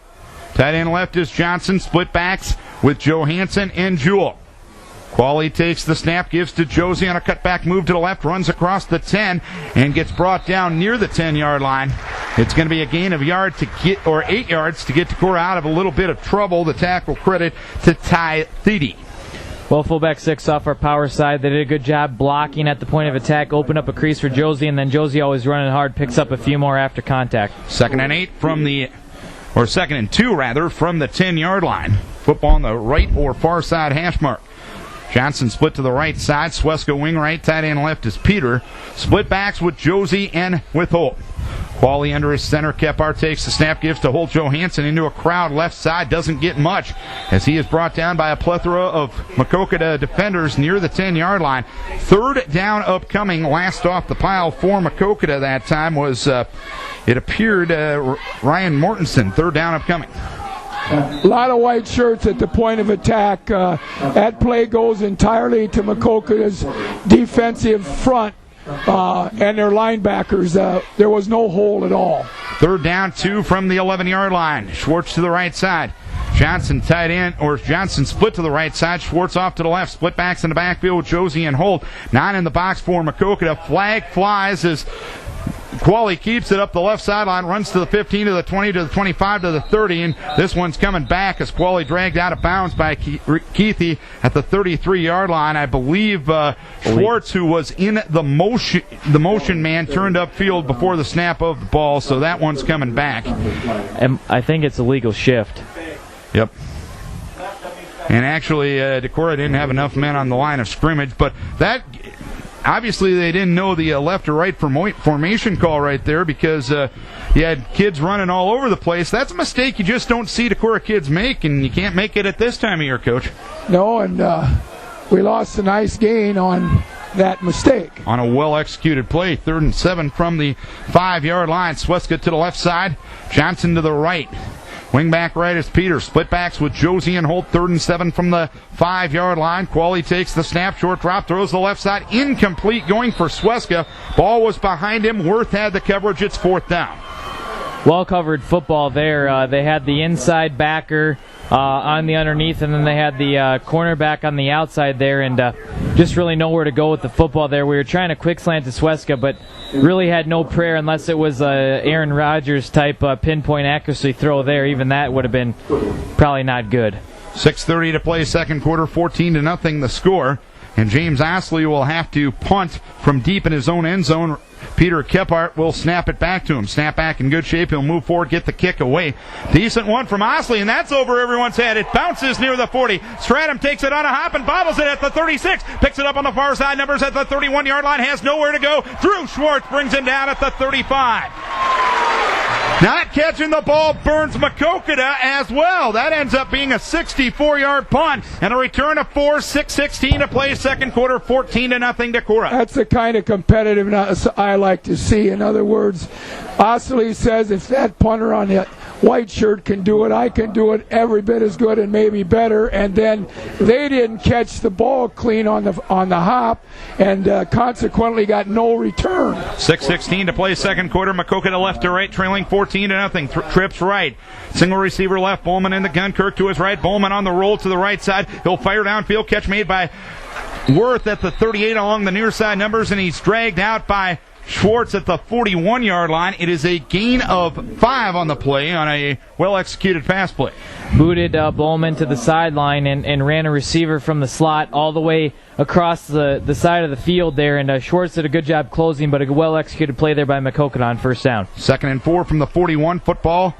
Tight end left is Johnson. Split backs with Johansson and Jewell. Qualley takes the snap, gives to Josie on a cutback move to the left, runs across the 10, and gets brought down near the 10-yard line. It's going to be a gain of 8 yards to get Decorah out of a little bit of trouble. The tackle credit to Ty Thede. Well, fullback 6 off our power side. They did a good job blocking at the point of attack, open up a crease for Josie, and then Josie, always running hard, picks up a few more after contact. 2nd and 2 from the 10-yard line. Football on the right or far side hash mark. Johnson split to the right side. Swesko wing right. Tight end left is Peter. Split backs with Josie and with Holt. Qualley under his center. Kephart takes the snap, gives to Holt Johansson into a crowd left side. Doesn't get much as he is brought down by a plethora of Maquoketa defenders near the 10-yard line. Third down upcoming. Last off the pile for Maquoketa that time was, it appeared, Ryan Mortensen. Third down upcoming. A lot of white shirts at the point of attack. That play goes entirely to Maquoketa's defensive front. And their linebackers, there was no hole at all. Third down, 2 from the 11-yard line. Schwartz to the right side. Johnson tight end, or Johnson split to the right side. Schwartz off to the left. Split backs in the backfield with Josie and Holt. 9 in the box for Maquoketa. Flag flies as Qualley keeps it up the left sideline, runs to the 15, to the 20, to the 25, to the 30, and this one's coming back as Qualley dragged out of bounds by Keithy at the 33-yard line. I believe Schwartz, who was in the motion man, turned upfield before the snap of the ball, so that one's coming back. And I think it's a legal shift. Yep. And actually, Decorah didn't have enough men on the line of scrimmage, but that... Obviously, they didn't know the left or right formation call right there because you had kids running all over the place. That's a mistake you just don't see Decorah kids make, and you can't make it at this time of year, Coach. No, and we lost a nice gain on that mistake. On a well-executed play, 3rd and 7 from the 5-yard line. Sweska to the left side, Johnson to the right. Wing back right is Peter. Split backs with Josie and Holt. 3rd and 7 from the 5-yard line. Qualley takes the snap. Short drop. Throws the left side. Incomplete going for Sweska. Ball was behind him. Worth had the coverage. It's 4th down. Well-covered football there. They had the inside backer on the underneath, and then they had the cornerback on the outside there, and just really nowhere to go with the football there. We were trying to quick slant to Sweska, but really had no prayer unless it was a Aaron Rodgers type pinpoint accuracy throw there. Even that would have been probably not good. 6:30 to play, second quarter, 14-0 the score. And James Astley will have to punt from deep in his own end zone. Peter Kephart will snap it back to him. Snap back in good shape. He'll move forward, get the kick away. Decent one from Astley, and that's over everyone's head. It bounces near the 40. Stratum takes it on a hop and bobbles it at the 36. Picks it up on the far side. Numbers at the 31-yard line. Has nowhere to go. Drew Schwartz brings him down at the 35. Not catching the ball burns Maquoketa as well. That ends up being a 64-yard punt and a return of 4, 6:16 to play, second quarter, 14-0 Decorah. That's the kind of competitiveness I like to see. In other words, Osley says if that punter on the white shirt can do it, I can do it every bit as good and maybe better. And then they didn't catch the ball clean on the hop, and consequently got no return. 6:16 to play, second quarter. Maquoketa left to right, trailing 14-0. Trips right. Single receiver left. Bowman in the gun. Kirk to his right. Bowman on the roll to the right side. He'll fire downfield. Catch made by Worth at the 38 along the near side numbers, and he's dragged out by Schwartz at the 41-yard line. It is a gain of 5 on the play on a well-executed pass play. Booted Bowman to the sideline and ran a receiver from the slot all the way across the side of the field there, and Schwartz did a good job closing, but a well-executed play there by Maquoketa on first down. 2nd and 4 from the 41. Football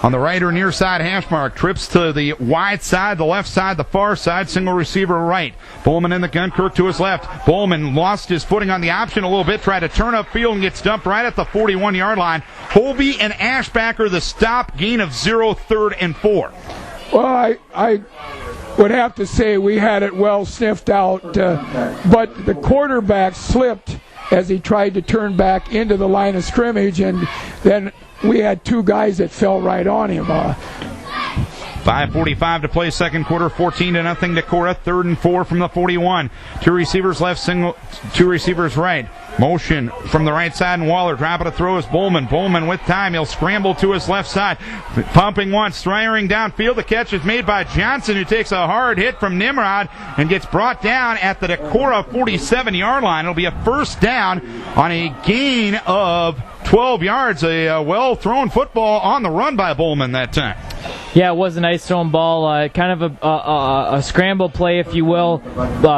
on the right or near side hash mark. Trips to the wide side, the left side, the far side. Single receiver right. Bowman in the gun. Kirk to his left. Bowman lost his footing on the option a little bit. Tried to turn upfield and gets dumped right at the 41-yard line. Holby and Ashbacker the stop. Gain of 0, 3rd and 4. Well, I would have to say we had it well sniffed out, but the quarterback slipped as he tried to turn back into the line of scrimmage, and then we had 2 guys that fell right on him. 5:45 to play, second quarter, 14-0 Decorah. 3rd and 4 from the 41. 2 receivers left, 2 receivers right. Motion from the right side, and Waller dropping a throw is Bowman. Bowman with time. He'll scramble to his left side. Pumping once, firing downfield. The catch is made by Johnson, who takes a hard hit from Nimrod and gets brought down at the Decorah 47-yard line. It'll be a first down on a gain of 12 yards. A well-thrown football on the run by Bowman that time. Yeah, it was a nice thrown ball, kind of a scramble play, if you will.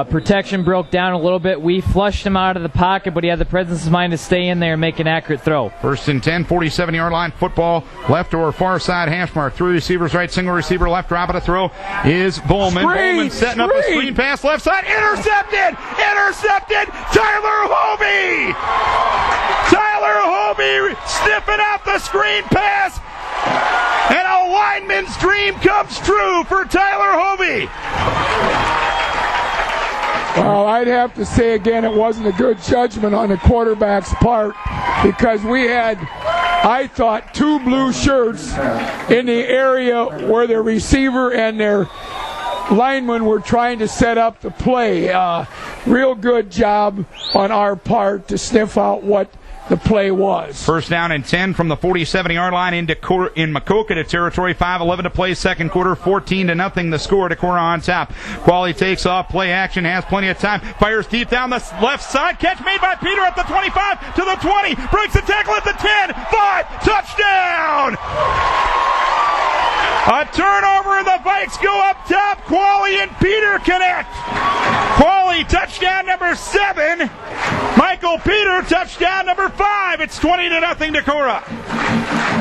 Protection broke down a little bit. We flushed him out of the pocket, but he had the presence of mind to stay in there and make an accurate throw. 1st and 10, 47-yard line. Football left or far side hash mark. 3 receivers right, single receiver left. Dropping a throw is Bowman. Bowman setting up a screen pass left side. Intercepted! Tyler Holby! Hovey sniffing out the screen pass. And a lineman's dream comes true for Tyler Hovey. Well, I'd have to say again, it wasn't a good judgment on the quarterback's part because we had, I thought, 2 blue shirts in the area where their receiver and their linemen were trying to set up the play. Real good job on our part to sniff out what the play was. First down and 10 from the 47-yard line in Maquoketa territory. 5:11 to play second quarter. 14-0 the score. Decorah on top. Qualley takes off. Play action. Has plenty of time. Fires deep down the left side. Catch made by Peter at the 25 to the 20. Breaks the tackle at the 10. 5. Touchdown! A turnover, and the Vikes go up top. Qualley and Peter connect. Qualley, touchdown number 7. Michael Peter, touchdown number 5. It's 20-0 Decorah.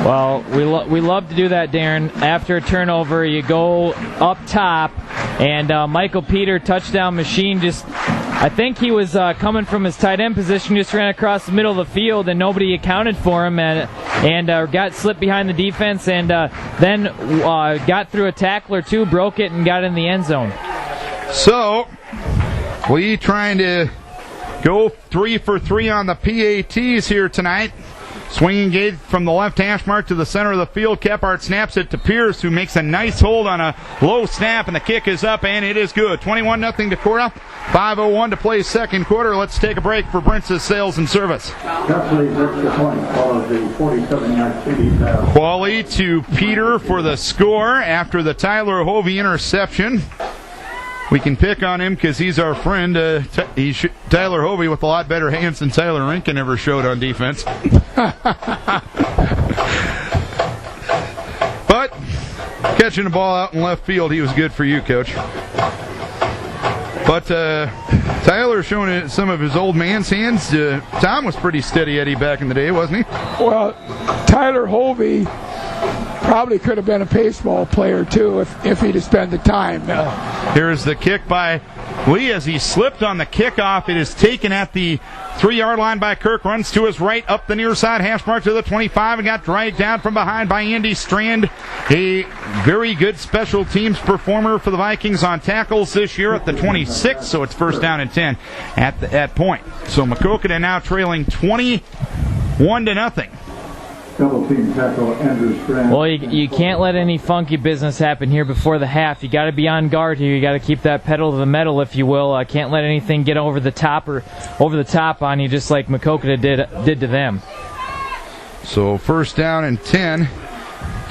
Well, we love to do that, Darren. After a turnover, you go up top, and Michael Peter, touchdown machine, I think he was coming from his tight end position, just ran across the middle of the field, and nobody accounted for him, and got slipped behind the defense, and then got through a tackle or two, broke it, and got in the end zone. So, we trying to go 3 for 3 on the PATs here tonight. Swinging gate from the left hash mark to the center of the field. Kephart snaps it to Pierce, who makes a nice hold on a low snap, and the kick is up, and it is good. 21-0 Decorah. 5:01 to play second quarter. Let's take a break for Brince's Sales and Service. Qualley to Peter for the score after the Tyler Hovey interception. We can pick on him because he's our friend. Tyler Hovey with a lot better hands than Tyler Rinkin ever showed on defense. But catching the ball out in left field, he was good for you, Coach. But Tyler showing some of his old man's hands. Tom was pretty steady Eddie back in the day, wasn't he? Well, Tyler Hovey probably could have been a baseball player too if he'd have spent the time. Here's the kick by Lee as he slipped on the kickoff. It is taken at the 3-yard line by Kirk. Runs to his right up the near side hash mark to the 25 and got dragged down from behind by Andy Strand. A very good special teams performer for the Vikings on tackles this year at the 26, so it's first down and 10 at that point. So Maquoketa now trailing 21-0. Double team tackle, Andrew Strand. Well, you can't let any funky business happen here before the half. You got to be on guard here. You got to keep that pedal to the metal, if you will. Can't let anything get over the top on you, just like Maquoketa did to them. So first down and 10.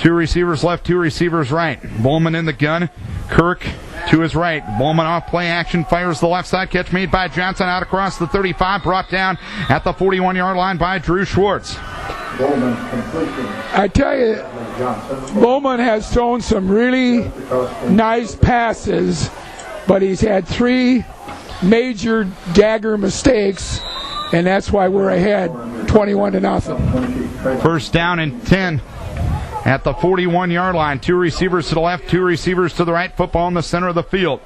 2 receivers left, 2 receivers right. Bowman in the gun. Kirk to his right. Bowman off play action, fires the left side. Catch made by Johnson out across the 35. Brought down at the 41-yard line by Drew Schwartz. I tell you, Bowman has thrown some really nice passes, but he's had 3 major dagger mistakes, and that's why we're ahead 21-0. First down and 10 at the 41-yard line. 2 receivers to the left, 2 receivers to the right. Football in the center of the field.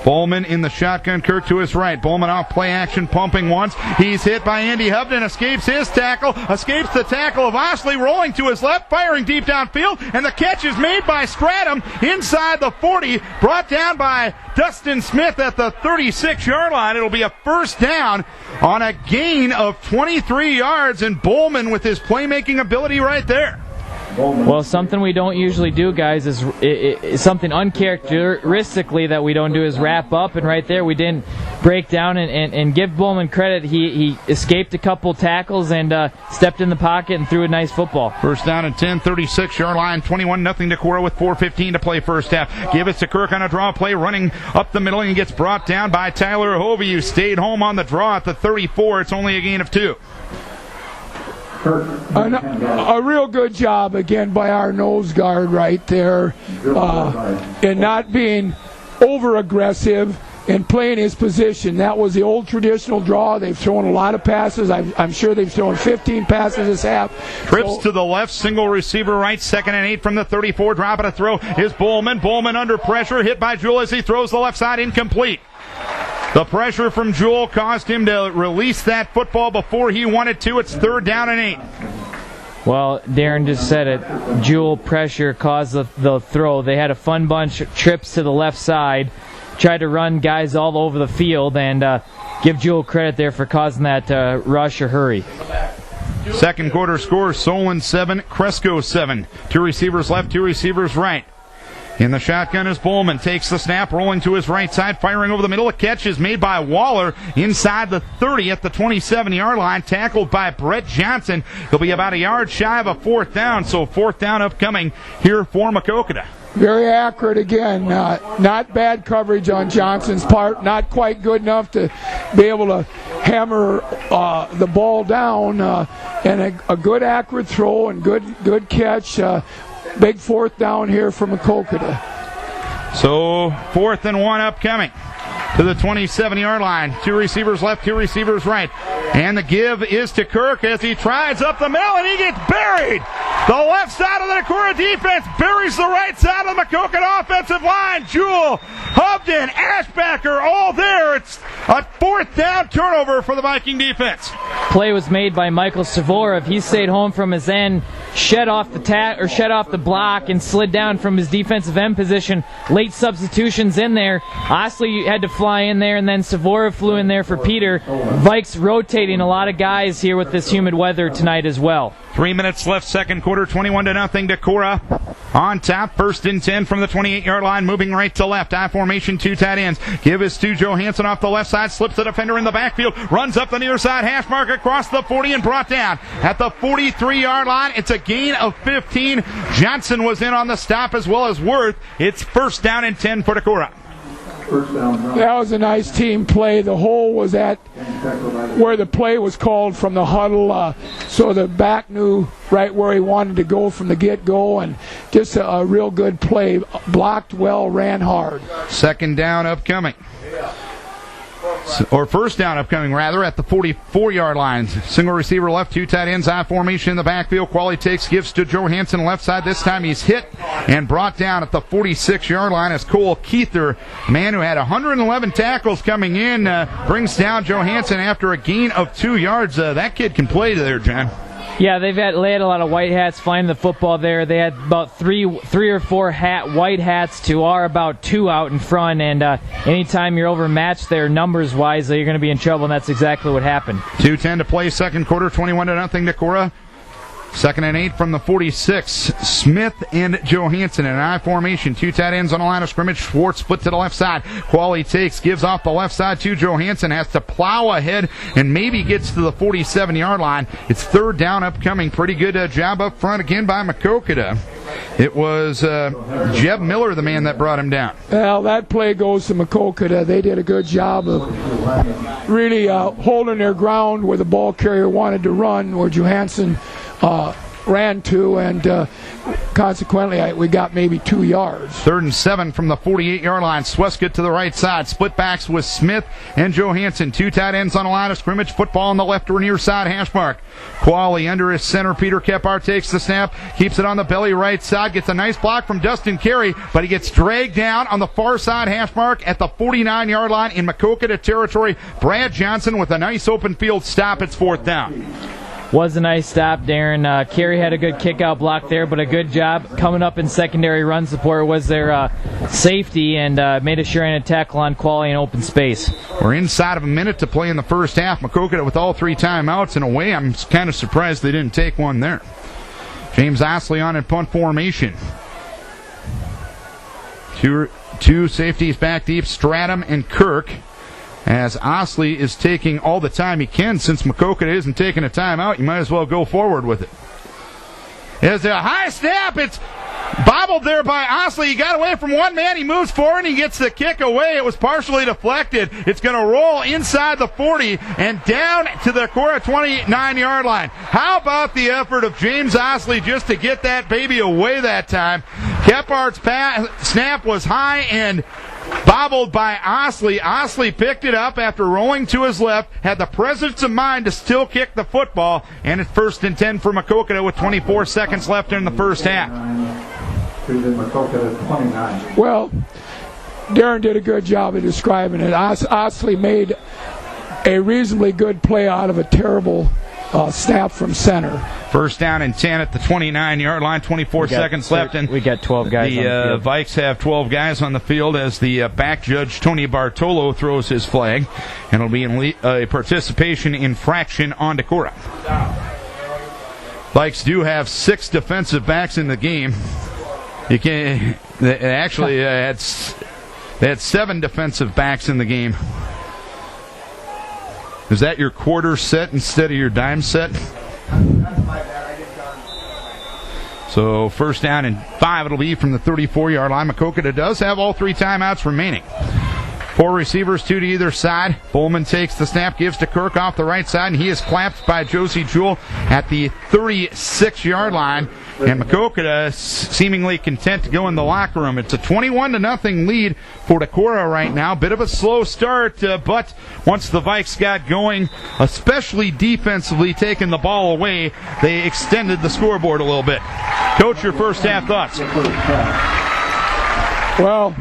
Bowman in the shotgun, Kirk to his right. Bowman off play action, pumping once. He's hit by Andy Hubden, escapes his tackle, escapes the tackle of Osley, rolling to his left, firing deep downfield, and the catch is made by Stratum inside the 40, brought down by Dustin Smith at the 36-yard line. It'll be a first down on a gain of 23 yards, and Bowman with his playmaking ability right there. Well, something we don't usually do, guys, is something uncharacteristically that we don't do is wrap up, and right there we didn't break down and give Bowman credit. He escaped a couple tackles and stepped in the pocket and threw a nice football. First down and 10, 36-yard line, 21-0 Decorah with 4:15 to play first half. Give it to Kirk on a draw play, running up the middle, and gets brought down by Tyler Hovey, who stayed home on the draw at the 34. It's only a gain of 2. A real good job again by our nose guard right there in not being over aggressive and playing his position. That was the old traditional draw. They've thrown a lot of passes. I'm sure they've thrown 15 passes this half. Trips to the left, single receiver right, 2nd and 8 from the 34. Dropping a throw is Bowman. Bowman under pressure, hit by Jewell as he throws the left side, incomplete. The pressure from Jewell caused him to release that football before he wanted to. It's 3rd down and 8. Well, Darren just said it. Jewell pressure caused the throw. They had a fun bunch of trips to the left side, tried to run guys all over the field, and give Jewell credit there for causing that rush or hurry. Second quarter score, Solon 7, Cresco 7. 2 receivers left, 2 receivers right. In the shotgun is Bowman, takes the snap, rolling to his right side, firing over the middle. A catch is made by Waller inside the 30 at the 27-yard line, tackled by Brett Johnson. He'll be about a yard shy of a 4th down, so 4th down upcoming here for Maquoketa. Very accurate again. Not bad coverage on Johnson's part. Not quite good enough to be able to hammer the ball down. And a good accurate throw and good catch. Big 4th down here for Maquoketa. So 4th and 1 upcoming to the 27-yard line. 2 receivers left, 2 receivers right. And the give is to Kirk as he tries up the middle and he gets buried. The left side of the Decorah defense buries the right side of the Maquoketa offensive line. Jewell, Hubden, Ashbacker, all there. It's a 4th down turnover for the Viking defense. Play was made by Michael Savorov. He stayed home from his end, shed off the block, and slid down from his defensive end position. Late substitutions in there. Osley had to fly in there, and then Savorov flew in there for Peter. Vikes rotating a lot of guys here with this humid weather tonight as well. 3 minutes left, second quarter, 21-0 Decorah on top. 1st and 10 from the 28-yard line, moving right to left. I formation, 2 tight ends. Give is to Johansson off the left side, slips the defender in the backfield, runs up the near side hash mark across the 40 and brought down at the 43-yard line. It's a gain of 15. Johnson was in on the stop as well as Worth. It's 1st down and 10 for Decorah. That was a nice team play. The hole was at where the play was called from the huddle, so the back knew right where he wanted to go from the get-go, and just a real good play. Blocked well, ran hard. 2nd down upcoming. Or 1st down upcoming, rather, at the 44-yard line. Single receiver left, 2 tight ends, I formation in the backfield. Qualley takes, gives to Johansson left side. This time he's hit and brought down at the 46-yard line as Cole Keither, a man who had 111 tackles coming in, brings down Johansson after a gain of 2 yards. That kid can play there, John. Yeah, they had a lot of white hats finding the football there. They had about three or four white hats to our about 2 out in front, and anytime you're overmatched there numbers-wise, you're going to be in trouble, and that's exactly what happened. 2:10 to play, second quarter, 21-0 Decorah. 2nd and 8 from the 46. Smith and Johansson in an I formation. 2 tight ends on the line of scrimmage. Schwartz split to the left side. Qualley takes, gives off the left side to Johansson. Has to plow ahead and maybe gets to the 47-yard line. It's 3rd down upcoming. Pretty good job up front again by Maquoketa. It was Jeb Miller, the man that brought him down. Well, that play goes to Maquoketa. They did a good job of really holding their ground where the ball carrier wanted to run, where Johansson ran to, and consequently we got maybe 2 yards. 3rd and 7 from the 48-yard line. Swescott to the right side. Split backs with Smith and Johansson. 2 tight ends on the line of scrimmage. Football on the left or near side hash mark. Qualley under his center. Peter Kephart takes the snap, keeps it on the belly right side, gets a nice block from Dustin Carey, but he gets dragged down on the far side hash mark at the 49-yard line in Maquoketa territory. Brad Johnson with a nice open field stop. It's 4th down. Was a nice stop, Darren. Carey had a good kick-out block there, but a good job coming up in secondary run support was their safety, and made a sure and a tackle on Qualley in open space. We're inside of a minute to play in the first half. Maquoketa with all 3 timeouts. In a way, I'm kind of surprised they didn't take one there. James Osley on in punt formation. Two safeties back deep, Stratum and Kirk, as Osley is taking all the time he can. Since Maquoketa isn't taking a timeout, you might as well go forward with it. There's a high snap. It's bobbled there by Osley. He got away from one man. He moves forward and he gets the kick away. It was partially deflected. It's going to roll inside the 40 and down to the Decorah 29-yard line. How about the effort of James Osley just to get that baby away that time? Kephart's snap was high and bobbled by Osley. Osley picked it up after rolling to his left, had the presence of mind to still kick the football, and it's 1st and 10 for Maquoketa with 24 seconds left in the first half. Well, Darren did a good job of describing it. Osley made a reasonably good play out of a terrible snap from center. First down and 10 at the 29-yard line, 24 seconds left. And we got 12 guys on the field. Vikes have 12 guys on the field as the back judge, Tony Bartolo, throws his flag. And it'll be a participation infraction on Decorah. Vikes do have 6 defensive backs in the game. You can actually they had 7 defensive backs in the game. Is that your quarter set instead of your dime set? So first down and 5 it'll be from the 34-yard line. Maquoketa does have all 3 timeouts remaining. 4 receivers, 2 to either side. Bowman takes the snap, gives to Kirk off the right side, and he is clapped by Josie Jewell at the 36-yard line. And Maquoketa seemingly content to go in the locker room. It's a 21-0 lead for Decorah right now. Bit of a slow start, but once the Vikes got going, especially defensively taking the ball away, they extended the scoreboard a little bit. Coach, your first half thoughts? Well,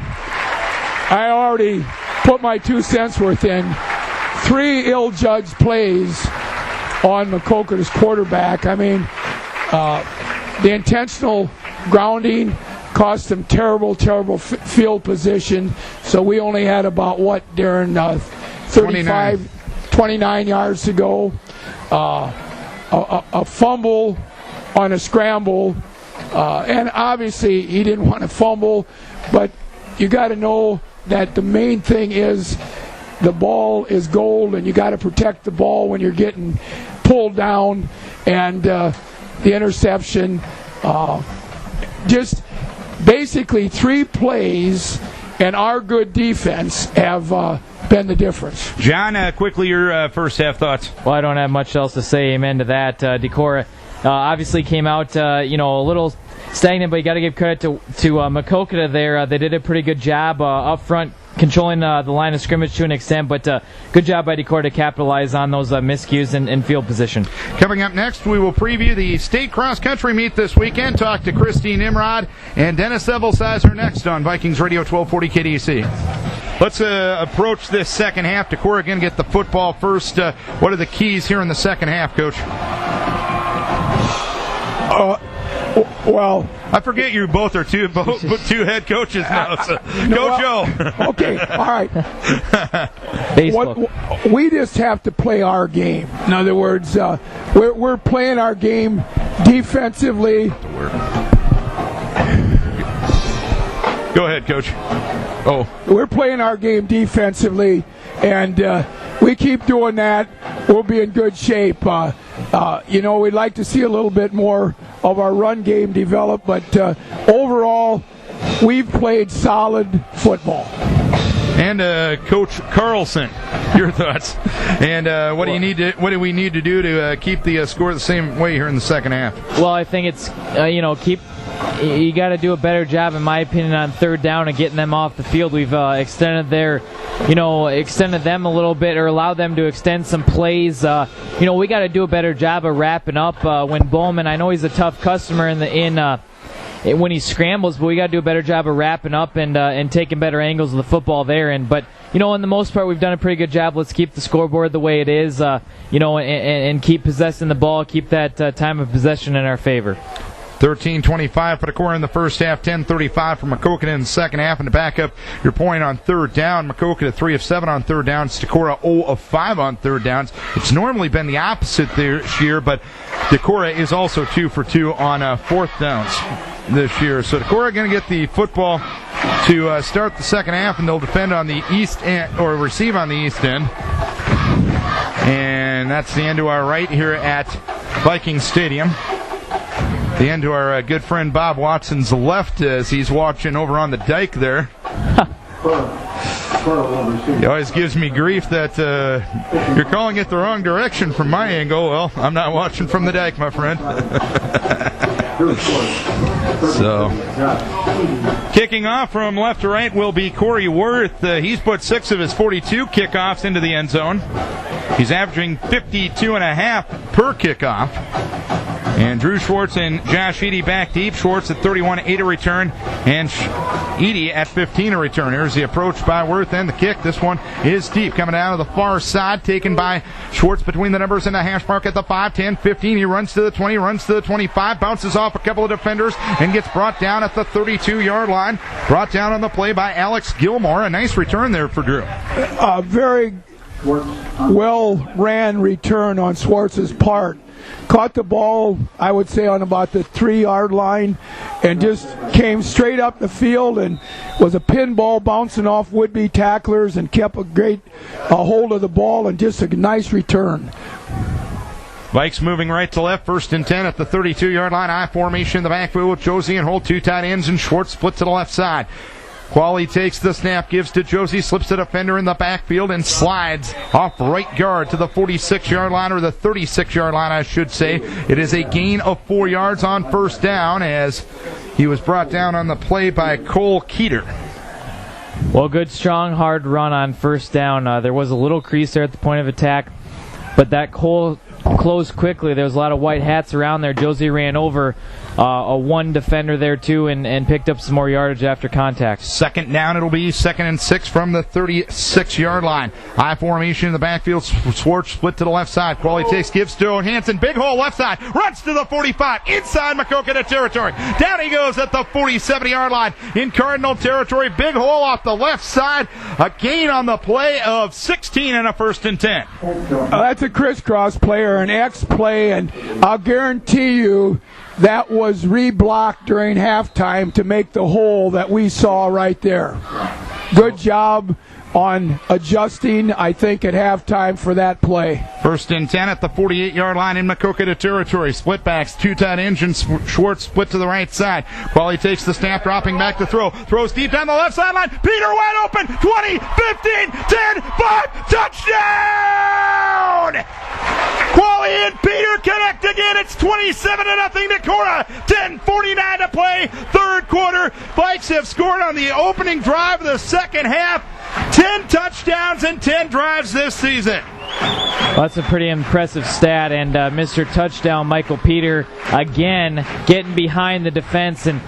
I already put my 2 cents worth in. 3 ill-judged plays on Maquoketa's quarterback. I mean, the intentional grounding cost them terrible field position. So we only had about, Darren, 29 yards to go. A fumble on a scramble. And obviously he didn't want to fumble, but you got to know that the main thing is the ball is gold, and you got to protect the ball when you're getting pulled down. And the interception, just basically 3 plays, and our good defense have been the difference. John, quickly your first half thoughts. Well, I don't have much else to say. Amen to that. Decorah obviously came out, a little stagnant, but you got to give credit to Maquoketa there. They did a pretty good job up front, controlling the line of scrimmage to an extent, but good job by Decorah to capitalize on those miscues in field position. Coming up next, we will preview the state cross-country meet this weekend. Talk to Christine Nimrod and Dennis Evelsizer next on Vikings Radio 1240 KDEC. Let's approach this second half. Decorah going to get the football first. What are the keys here in the second half, Coach? Well, I forget you both are two head coaches now. So. Joe. Okay, all right. We just have to play our game. In other words, we're playing our game defensively. Go ahead, Coach. Oh, we're playing our game defensively, and we keep doing that. We'll be in good shape. We'd like to see a little bit more of our run game develop, but overall, we've played solid football. And Coach Carlson, your thoughts? And what do we need to do to keep the score the same way here in the second half? Well, I think it's you got to do a better job, in my opinion, on third down and getting them off the field. We've extended them a little bit, or allowed them to extend some plays. We got to do a better job of wrapping up when Bowman. I know he's a tough customer when he scrambles, but we got to do a better job of wrapping up and taking better angles of the football there. But in the most part, we've done a pretty good job. Let's keep the scoreboard the way it is, and keep possessing the ball, keep that time of possession in our favor. 13-25 for Decorah in the first half, 10-35 for Maquoketa in the second half. And to back up your point on third down, Maquoketa 3 of 7 on third downs, Decorah 0 of 5 on third downs. It's normally been the opposite this year, but Decorah is also 2 for 2 on fourth downs this year. So Decorah going to get the football to start the second half, and they'll defend on the east end, or receive on the east end. And that's the end to our right here at Viking Stadium. The end to our good friend Bob Watson's left as he's watching over on the dike there. He always gives me grief that you're calling it the wrong direction from my angle. Well, I'm not watching from the dike, my friend. So, kicking off from left to right will be Corey Worth. He's put 6 of his 42 kickoffs into the end zone. He's averaging 52.5 per kickoff. And Drew Schwartz and Josh Eady back deep. Schwartz at 31, 8 a return, and Eady at 15 a return. Here's the approach by Worth and the kick. This one is deep, coming down to the far side, taken by Schwartz between the numbers and the hash mark at the 5, 10, 15. He runs to the 20, runs to the 25, bounces off a couple of defenders, and gets brought down at the 32-yard line. Brought down on the play by Alex Gilmore. A nice return there for Drew. Very well-ran return on Schwartz's part. Caught the ball, I would say, on about the 3-yard line, and just came straight up the field and was a pinball bouncing off would-be tacklers and kept a great hold of the ball, and just a nice return. Vikes moving right to left, 1st and 10 at the 32-yard line. I formation in the backfield with Josie and Holt, 2 tight ends, and Schwartz split to the left side. Qualley takes the snap, gives to Josie, slips the defender in the backfield, and slides off right guard to the 46-yard line, or the 36-yard line, I should say. It is a gain of 4 yards on 1st down, as he was brought down on the play by Cole Keeter. Well, good, strong, hard run on 1st down. There was a little crease there at the point of attack, but that Cole closed quickly. There was a lot of white hats around there. Josie ran over a one defender there too, and picked up some more yardage after contact. 2nd down, it'll be 2nd and 6 from the 36-yard line. I formation in the backfield. Schwartz split to the left side. Qualley takes, gives to Hansen. Big hole left side. Runs to the 45. Inside Maquoketa territory. Down he goes at the 47-yard line in Cardinal territory. Big hole off the left side. A gain on the play of 16 and a 1st and 10. That's a crisscross player, an X play, and I'll guarantee you that was reblocked during halftime to make the hole that we saw right there. Good job on adjusting, I think, at halftime for that play. 1st and 10 at the 48-yard line in Maquoketa territory. Split backs, 2 tight ends, and Schwartz split to the right side. Qualley takes the snap, dropping back to throw. Throws deep down the left sideline. Peter wide open. 20, 15, 10, 5. Touchdown! Qualley and Peter connect again. It's 27-0 Decorah. 10:49 to play. 3rd quarter. Vikes have scored on the opening drive of the 2nd half. 10 touchdowns and 10 drives this season. Well, that's a pretty impressive stat, and Mr. Touchdown, Michael Peter, again, getting behind the defense, and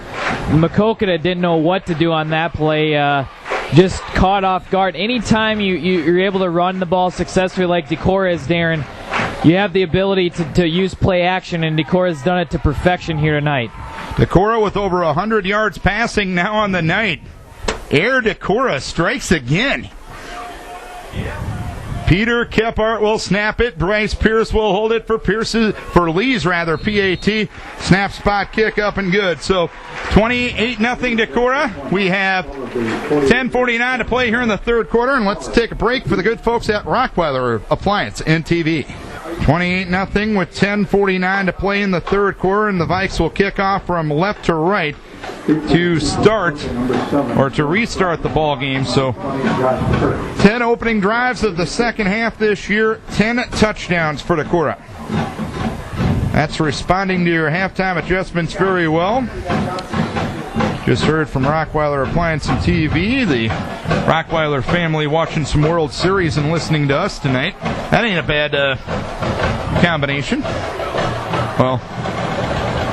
Maquoketa didn't know what to do on that play. Just caught off guard. Anytime you're able to run the ball successfully like Decorah is, Darren, you have the ability to use play action, and Decorah has done it to perfection here tonight. Decorah with over 100 yards passing now on the night. Air Decorah strikes again. Peter Kephart will snap it. Bryce Pierce will hold it for Lee's PAT. Snap, spot, kick, up and good. So 28-0 Decorah. We have 10:49 to play here in the 3rd quarter, and let's take a break for the good folks at Rockweiler Appliance and TV. 28-0 with 10:49 to play in the 3rd quarter, and the Vikes will kick off from left to right to start or to restart the ball game. So 10 opening drives of the 2nd half this year, 10 touchdowns for Decorah. That's responding to your halftime adjustments very well. Just heard from Rockweiler Appliance and TV, the Rockweiler family watching some World Series and listening to us tonight. That ain't a bad combination. Well,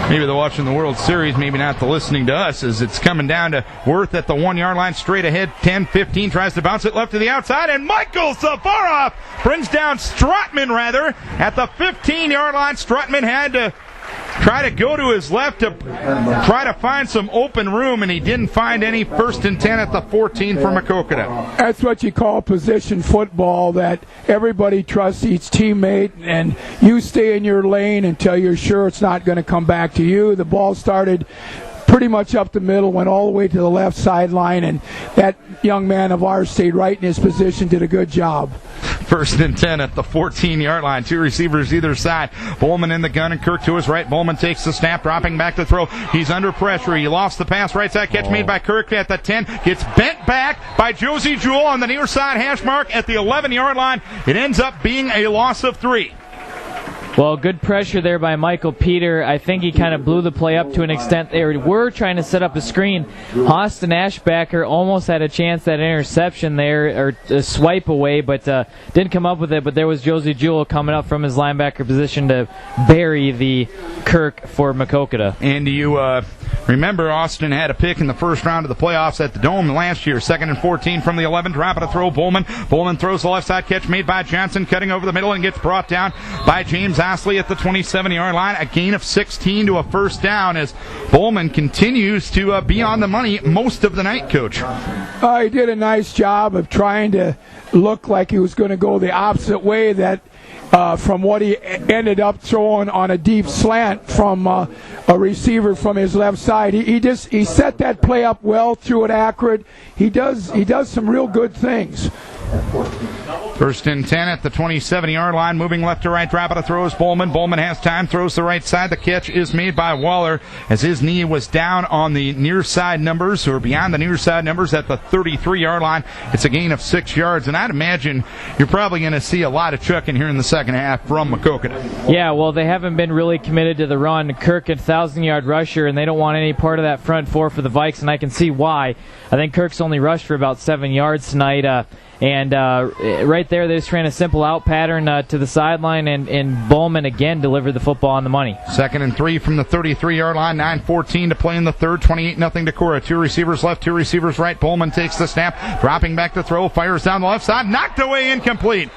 maybe they're watching the World Series, maybe not the listening to us, as it's coming down to Worth at the 1-yard line, straight ahead, 10-15, tries to bounce it left to the outside, and Michael Safarov brings down Strutman, at the 15-yard line. Strutman had to try to go to his left to try to find some open room, and he didn't find any. 1st and 10 at the 14 for Maquoketa. That's what you call position football, that everybody trusts each teammate, and you stay in your lane until you're sure it's not going to come back to you. The ball started pretty much up the middle, went all the way to the left sideline, and that young man of ours stayed right in his position, did a good job. 1st and 10 at the 14-yard line. 2 receivers either side. Bowman in the gun and Kirk to his right. Bowman takes the snap, dropping back to throw. He's under pressure. He lost the pass. Right side catch made by Kirk at the 10. Gets bent back by Josie Jewell on the near side hash mark at the 11-yard line. It ends up being a loss of 3. Well, good pressure there by Michael Peter. I think he kind of blew the play up to an extent. They were trying to set up a screen. Austin Ashbacker almost had a chance at interception there, or a swipe away, but didn't come up with it. But there was Josie Jewell coming up from his linebacker position to bury the Kirk for Maquoketa. And you remember Austin had a pick in the first round of the playoffs at the Dome last year. 2nd and 14 from the 11. Dropping a throw, Bowman. Bowman throws the left side catch made by Johnson, cutting over the middle and gets brought down by James Osley at the 27-yard line. A gain of 16 to a first down as Bowman continues to be on the money most of the night, Coach. He did a nice job of trying to look like he was going to go the opposite way from what he ended up throwing on a deep slant from a receiver from his left side. He set that play up well, threw it accurate. He does some real good things. 1st and 10 at the 27-yard line, moving left to right, drop it, throws Bowman. Bowman has time, throws the right side. The catch is made by Waller as his knee was down on the near side numbers, or beyond the near side numbers at the 33-yard line. It's a gain of 6 yards, and I'd imagine you're probably going to see a lot of chucking here in the second half from Maquoketa. Yeah, well, they haven't been really committed to the run. Kirk, a 1,000-yard rusher, and they don't want any part of that front four for the Vikes, and I can see why. I think Kirk's only rushed for about 7 yards tonight. And right there, they just ran a simple out pattern to the sideline, and Bowman again delivered the football on the money. 2nd and 3 from the 33-yard line, 9:14 to play in the third, 28-0 Decorah. 2 receivers left, 2 receivers right. Bowman takes the snap, dropping back to throw, fires down the left side, knocked away, incomplete.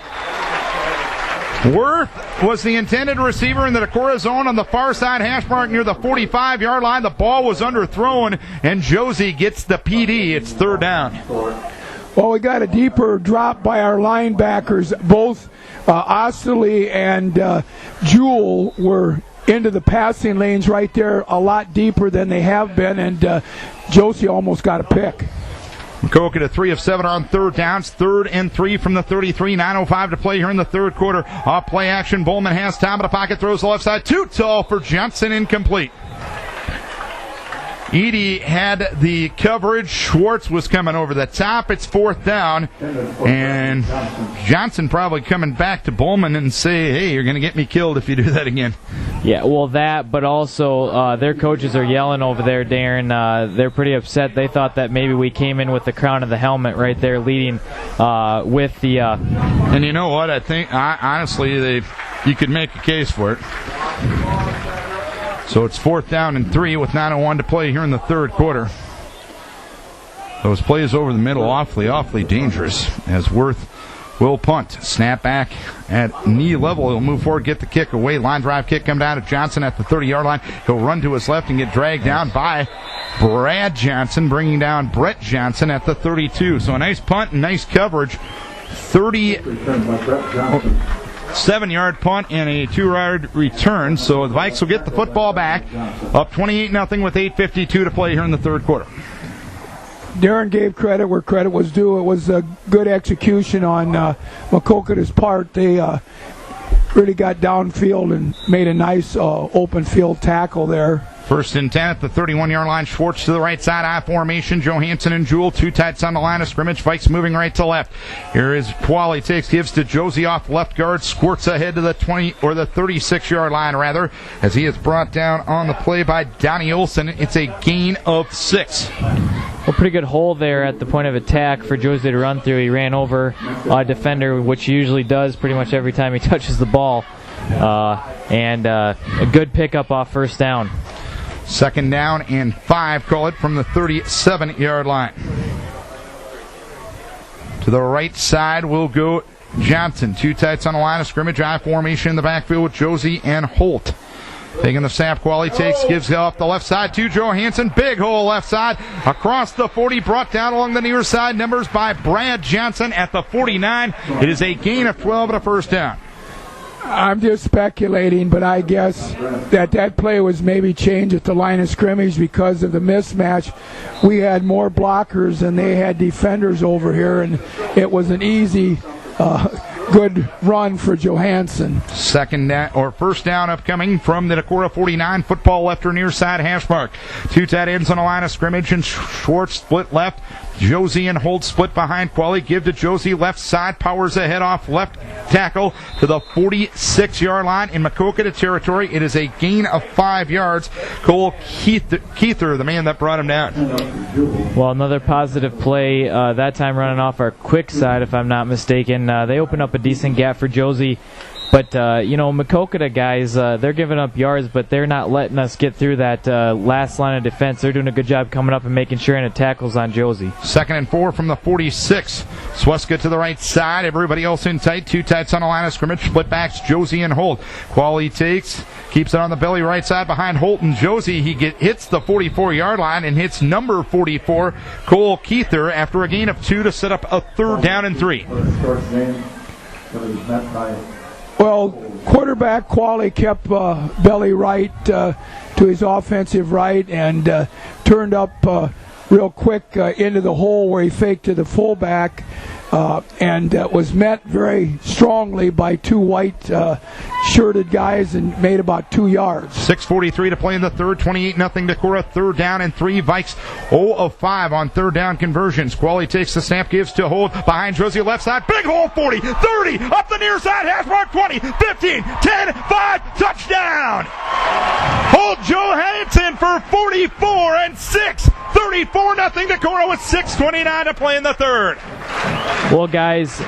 Worth was the intended receiver in the Decorah zone on the far side hash mark near the 45-yard line. The ball was underthrown, and Josie gets the PD. It's 3rd down. Well, we got a deeper drop by our linebackers. Both Osley and Jewell were into the passing lanes right there a lot deeper than they have been, and Josie almost got a pick. Maquoketa 3 of 7 on 3rd downs. 3rd and 3 from the 33. 9:05 to play here in the third quarter. Off play action. Bowman has time in the pocket. Throws the left side. Too tall for Johnson. Incomplete. Edie had the coverage. Schwartz was coming over the top. It's 4th down. And Johnson probably coming back to Bowman and say, hey, you're going to get me killed if you do that again. Yeah, well, that, but also their coaches are yelling over there, Darren. They're pretty upset. They thought that maybe we came in with the crown of the helmet right there leading with the... And you know what? I think, honestly, you could make a case for it. So it's 4th down and 3 with 9:01 to play here in the third quarter. Those plays over the middle awfully dangerous as Worth will punt. Snap back at knee level. He'll move forward, get the kick away. Line drive kick come down to Johnson at the 30-yard line. He'll run to his left and get dragged down by Brad Johnson, bringing down Brett Johnson at the 32. So a nice punt and nice coverage. 7-yard punt and a 2-yard return. So the Vikes will get the football back. Up 28-0 with 8:52 to play here in the third quarter. Darren gave credit where credit was due. It was a good execution on Maquoketa's part. They really got downfield and made a nice open field tackle there. 1st and 10 at the 31-yard line. Schwartz to the right side, I formation. Johansson and Jewell, 2 tights on the line of scrimmage. Vikes moving right to left. Here is Qualley, gives to Josie off left guard. Squirts ahead to the 36-yard line rather, as he is brought down on the play by Donnie Olson. It's a gain of 6. A pretty good hole there at the point of attack for Josie to run through. He ran over a defender, which he usually does pretty much every time he touches the ball. And a good pickup off first down. 2nd down and 5, call it from the 37-yard line. To the right side will go Johnson. 2 tights on the line of scrimmage. I formation in the backfield with Josie and Holt. Taking the snap, Qualley gives it off the left side to Johansson. Big hole left side. Across the 40, brought down along the near side numbers by Brad Johnson at the 49. It is a gain of 12 and a first down. I'm just speculating, but I guess that play was maybe changed at the line of scrimmage because of the mismatch. We had more blockers than they had defenders over here, and it was an easy, good run for Johansson. First down upcoming from the Decorah 49. Football left or near side hash mark. 2 tight ends on the line of scrimmage, and Schwartz split left. Josie and Holt split behind Qualley. Give to Josie left side. Powers ahead off left tackle to the 46-yard line in Maquoketa territory. It is a gain of 5 yards. Cole Keither, the man that brought him down. Well, another positive play, that time running off our quick side, if I'm not mistaken. They opened up a decent gap for Josie. But, Maquoketa guys, they're giving up yards, but they're not letting us get through that last line of defense. They're doing a good job coming up and making sure any tackles on Josie. 2nd and 4 from the 46. Sweska to the right side. Everybody else in tight. 2 tights on the line of scrimmage. Split backs, Josie and Holt. Qualley takes, keeps it on the belly right side behind Holt and Josie. He hits the 44-yard line and hits number 44, Cole Keither, after a gain of 2 to set up a 3rd down and 3. Well, quarterback Qualley kept belly right to his offensive right and turned up real quick into the hole where he faked to the fullback and was met very strongly by 2 white shirted guys and made about 2 yards. 6:43 to play in the third. 28-0 Decorah. 3rd down and 3. Vikes 0 of 5 on 3rd down conversions. Qualley takes the snap, gives to Holt behind Josie left side. Big hole, 40, 30, up the near side, hash mark 20, 15, 10, 5, touchdown! Holt Johansson for 44 and 6. 34-0 Decorah with 6:29 to play in the third. Well, guys,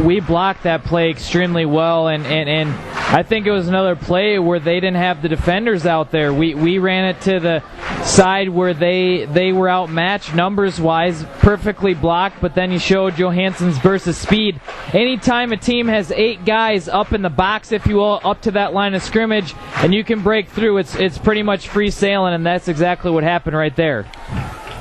we blocked that play extremely well, and I think it was another play where they didn't have the defenders out there. We ran it to the side where they were outmatched numbers-wise, perfectly blocked, but then you showed Johansson's burst of speed. Anytime a team has 8 guys up in the box, if you will, up to that line of scrimmage, and you can break through, it's pretty much free sailing, and that's exactly what happened right there.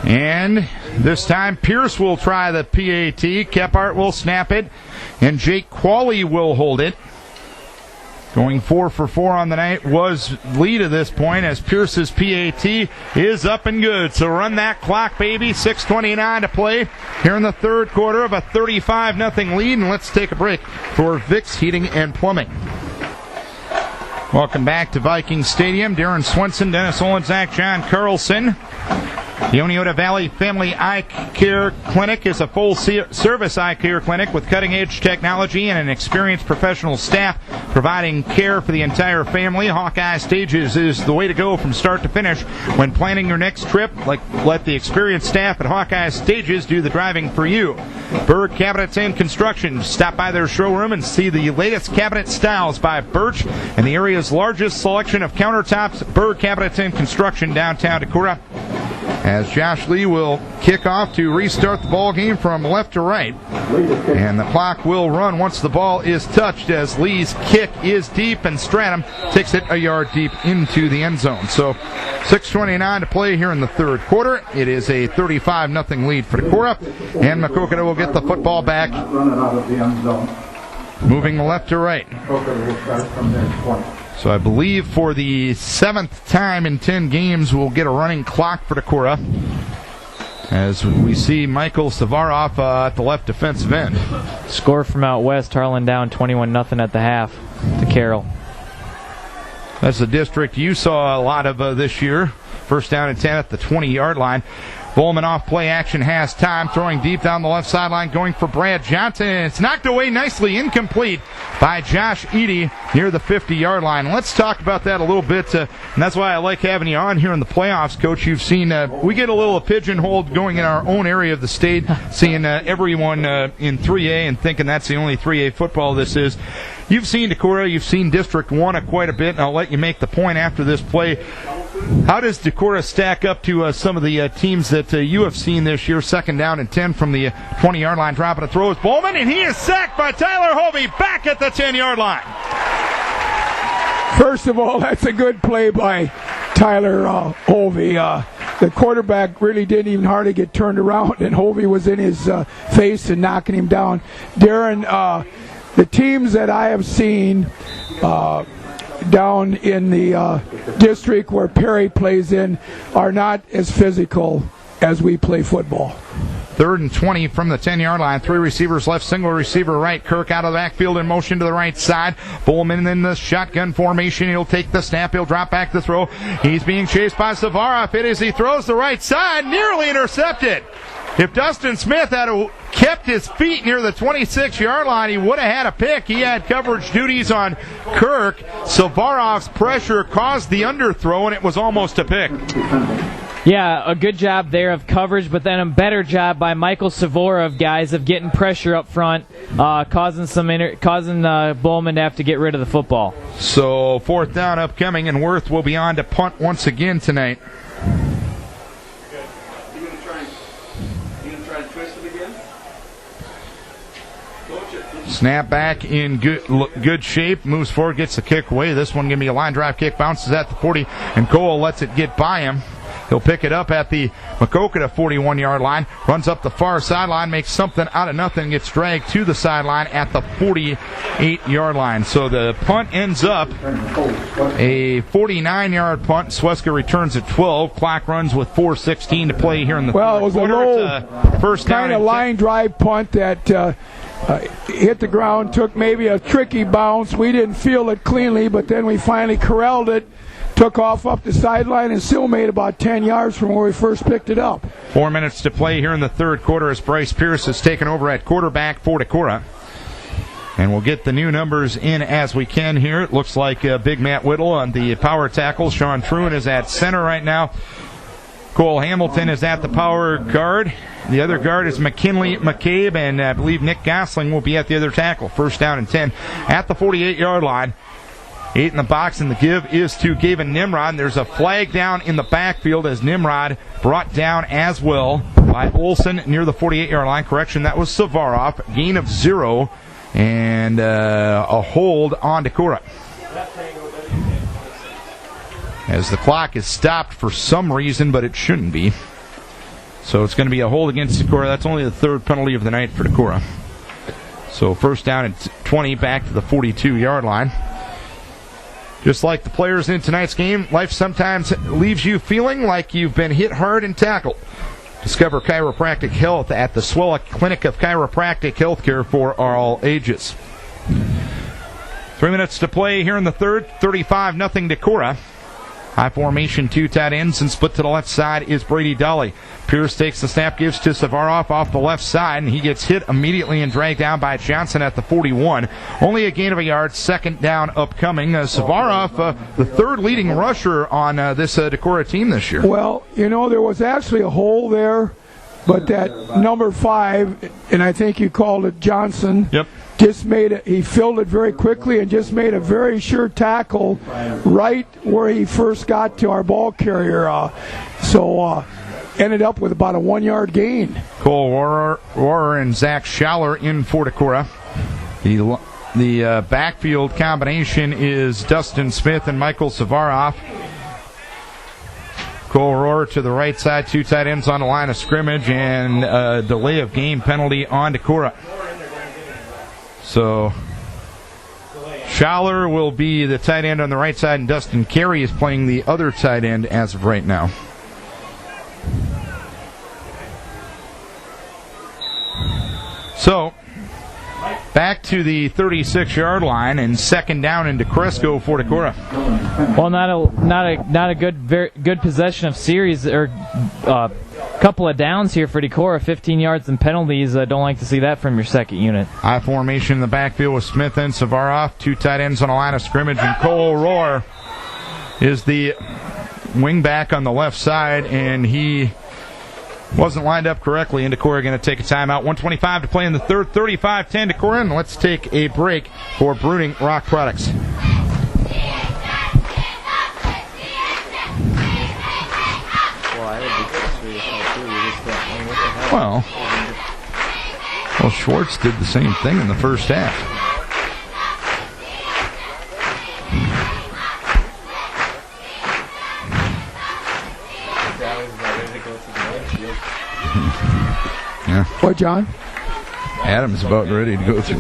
And this time Pierce will try the PAT. Kephart will snap it, and Jake Qualley will hold it. Going 4 for 4 on the night was lead at this point as Pierce's PAT is up and good. So run that clock, baby. 6:29 to play here in the third quarter of a 35-0 lead. And let's take a break for Vic's Heating and Plumbing. Welcome back to Viking Stadium. Darren Swenson, Dennis Olenzak, John Carlson. The Oneota Valley Family Eye Care Clinic is a full-service eye care clinic with cutting-edge technology and an experienced professional staff providing care for the entire family. Hawkeye Stages is the way to go from start to finish. When planning your next trip, let the experienced staff at Hawkeye Stages do the driving for you. Berg Cabinets and Construction. Stop by their showroom and see the latest cabinet styles by Birch and the area's largest selection of countertops. Berg Cabinets and Construction, downtown Decorah. As Josh Lee will kick off to restart the ball game from left to right. And the clock will run once the ball is touched as Lee's kick is deep and Stratum takes it a yard deep into the end zone. So 6:29 to play here in the third quarter. It is a 35-0 lead for Decorah, and Maquoketa will get the football back, moving left to right. So I believe for the 7th time in 10 games, we'll get a running clock for Decorah as we see Michael Savarov at the left defensive end. Score from out west, Harlan down 21-0 at the half to Carroll. That's the district you saw a lot of this year. 1st down and 10 at the 20-yard line. Bowman off play action, has time, throwing deep down the left sideline, going for Brad Johnson, and it's knocked away nicely, incomplete by Josh Eady near the 50-yard line. Let's talk about that a little bit, and that's why I like having you on here in the playoffs, Coach. You've seen, we get a little pigeonholed going in our own area of the state, seeing everyone in 3A and thinking that's the only 3A football this is. You've seen Decorah, you've seen District 1 quite a bit, and I'll let you make the point after this play. How does Decorah stack up to some of the teams that you have seen this year? 2nd down and 10 from the 20-yard line. Dropping a throw is Bowman, and he is sacked by Tyler Hovey back at the 10-yard line. First of all, that's a good play by Tyler Hovey. The quarterback really didn't even hardly get turned around, and Hovey was in his face and knocking him down. Darren, the teams that I have seen down in the district where Perry plays in are not as physical as we play football. 3rd and 20 from the 10-yard line. 3 receivers left, single receiver right. Kirk out of the backfield in motion to the right side. Bowman in the shotgun formation. He'll take the snap. He'll drop back the throw. He's being chased by Savarov. It is he throws the right side. Nearly intercepted. If Dustin Smith had kept his feet near the 26-yard line, he would have had a pick. He had coverage duties on Kirk. Savarov's pressure caused the underthrow, and it was almost a pick. Yeah, a good job there of coverage, but then a better job by Michael Savorov, guys, of getting pressure up front, causing Bowman to have to get rid of the football. So 4th down upcoming, and Worth will be on to punt once again tonight. Snap back in good shape. Moves forward, gets the kick away. This one going to be a line drive kick. Bounces at the 40, and Cole lets it get by him. He'll pick it up at the Maquoketa 41-yard line. Runs up the far sideline, makes something out of nothing. Gets dragged to the sideline at the 48-yard line. So the punt ends up a 49-yard punt. Sweska returns at 12. Clock runs with 4:16 to play here in the third quarter. Well, it was quarter. A low first down kind of line drive punt that hit the ground, took maybe a tricky bounce. We didn't feel it cleanly, but then we finally corralled it, took off up the sideline, and still made about 10 yards from where we first picked it up. 4 minutes to play here in the third quarter as Bryce Pierce has taken over at quarterback for Decorah. And we'll get the new numbers in as we can here. It looks like Big Matt Whittle on the power tackle. Sean Truin is at center right now. Cole Hamilton is at the power guard. The other guard is McKinley McCabe, and I believe Nick Gosling will be at the other tackle. First down and 10 at the 48-yard line. 8 in the box, and the give is to Gavin Nimrod. There's a flag down in the backfield as Nimrod brought down as well by Olson near the 48-yard line. Correction, that was Savarov. Gain of 0, and a hold on Decorah. As the clock is stopped for some reason, but it shouldn't be. So it's going to be a hold against Decorah. That's only the third penalty of the night for Decorah. So first down and 20 back to the 42-yard line. Just like the players in tonight's game, life sometimes leaves you feeling like you've been hit hard and tackled. Discover chiropractic health at the Swella Clinic of Chiropractic Healthcare for all ages. 3 minutes to play here in the third. 35-0 Decorah. High formation, 2 tight ends, and split to the left side is Brady Dolly. Pierce takes the snap, gives to Savarov off the left side, and he gets hit immediately and dragged down by Johnson at the 41. Only a gain of a yard, second down upcoming. Savarov, the third leading rusher on this Decorah team this year. Well, there was actually a hole there, but that number 5, and I think you called it Johnson. Yep. He filled it very quickly and just made a very sure tackle right where he first got to our ball carrier. So ended up with about a 1-yard gain. Cole Rohrer and Zach Schaller in for Decorah. The backfield combination is Dustin Smith and Michael Savarov. Cole Rohrer to the right side, 2 tight ends on the line of scrimmage, and a delay of game penalty on Decorah. So Schaller will be the tight end on the right side, and Dustin Carey is playing the other tight end as of right now. So back to the 36-yard line, and second down into Cresco for Decorah. Well, not a good possession of series, or couple of downs here for Decorah. 15 yards and penalties. Don't like to see that from your second unit. High formation in the backfield with Smith and Savarov, 2 tight ends on a line of scrimmage, and Cole Rohrer is the wing back on the left side, and he wasn't lined up correctly, and Decorah going to take a timeout. 1:25 to play in the third. 35-10 Decorah, and let's take a break for Bruning Rock Products. Well, Schwartz did the same thing in the first half. Yeah. What, John? Adam's about ready to go through.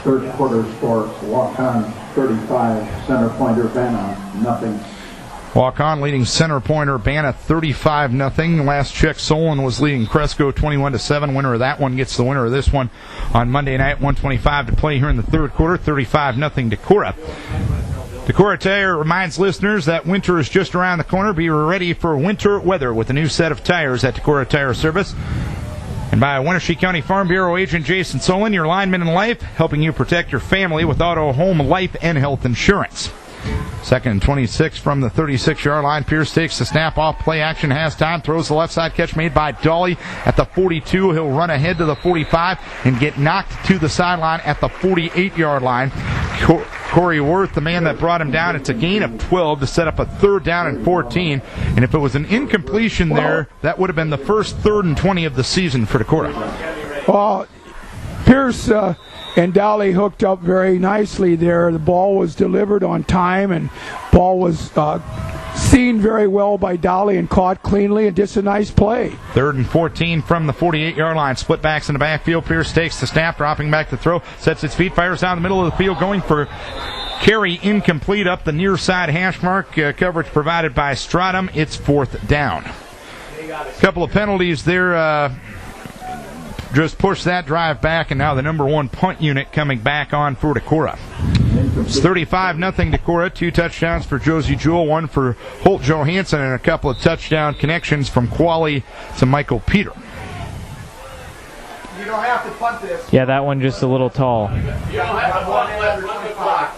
Third quarter sports, walk-on 35, center point Urbana, nothing. Walk-on leading center point Urbana 35-0. Last check, Solon was leading Cresco 21-7. Winner of that one gets the winner of this one on Monday night. 1:25 to play here in the third quarter. 35-0 Decorah. Decorah Tire reminds listeners that winter is just around the corner. Be ready for winter weather with a new set of tires at Decorah Tire Service. And by Wenatchee County Farm Bureau agent Jason Solon, your lineman in life, helping you protect your family with auto, home, life, and health insurance. Second and 26 from the 36-yard line. Pierce takes the snap off. Play action, has time, throws the left side catch made by Dolly at the 42. He'll run ahead to the 45 and get knocked to the sideline at the 48-yard line. Corey Worth, the man that brought him down, it's a gain of 12 to set up a 3rd down and 14. And if it was an incompletion there, that would have been the first 3rd and 20 of the season for Decorah. Well, Pierce and Dolly hooked up very nicely there. The ball was delivered on time, and ball was seen very well by Dolly and caught cleanly, and just a nice play. 3rd and 14 from the 48-yard line. Split backs in the backfield. Pierce takes the snap, dropping back to throw, sets its feet, fires down the middle of the field, going for carry incomplete up the near side hash mark. Coverage provided by Stratum. It's 4th down. A couple of penalties there. Just push that drive back, and now the number 1 punt unit coming back on for Decorah. It's 35-0 Decorah. 2 touchdowns for Josie Jewell, 1 for Holt Johansson, and a couple of touchdown connections from Qualley to Michael Peter. You don't have to punt this. Yeah, that one just a little tall. You don't have to punt the clock.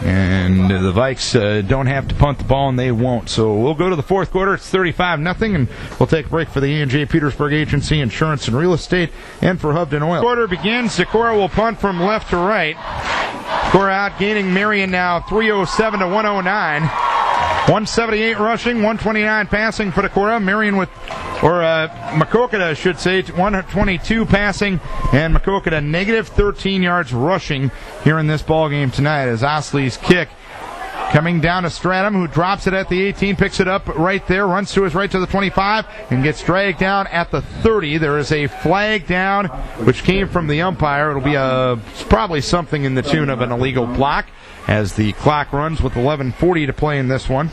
And the Vikes don't have to punt the ball, and they won't. So we'll go to the 4th quarter. It's 35-0, and we'll take a break for the E&J Petersburg Agency, Insurance and Real Estate, and for Hubden Oil. Quarter begins. Decorah will punt from left to right. Decorah out gaining Marion now 307 to 109. 178 rushing, 129 passing for Decorah. Marion Maquoketa, I should say, 122 passing, and Maquoketa negative 13 yards rushing here in this ball game tonight as Osley's kick coming down to Stratum, who drops it at the 18, picks it up right there, runs to his right to the 25, and gets dragged down at the 30. There is a flag down, which came from the umpire. It'll be probably something in the tune of an illegal block as the clock runs with 11:40 to play in this one.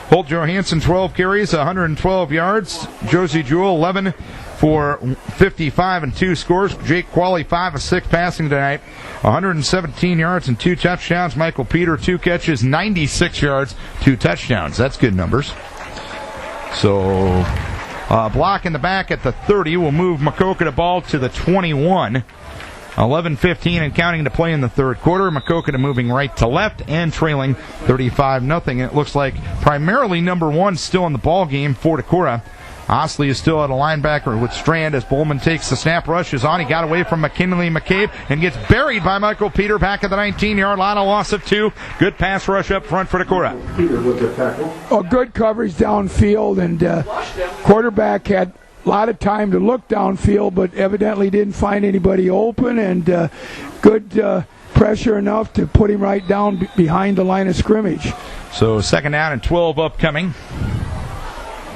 Holt Johansson, 12 carries, 112 yards. Josie Jewell, 11 for 55 and 2 scores. Jake Qualley, 5 of 6 passing tonight, 117 yards and 2 touchdowns. Michael Peter, 2 catches, 96 yards, 2 touchdowns. That's good numbers. So, block in the back at the 30 will move Maquoketa ball to the 21. 11:15 and counting to play in the 3rd quarter. Maquoketa moving right to left and trailing 35-0. It looks like primarily number 1 still in the ball game for Decorah. Osley is still at a linebacker with Strand as Bowman takes the snap, rushes on. He got away from McKinley McCabe and gets buried by Michael Peter back at the 19-yard line. A loss of 2. Good pass rush up front for Decorah. Peter with the tackle. Oh, good coverage downfield, and quarterback had a lot of time to look downfield, but evidently didn't find anybody open, and good pressure enough to put him right down behind the line of scrimmage. So 2nd down and 12 upcoming.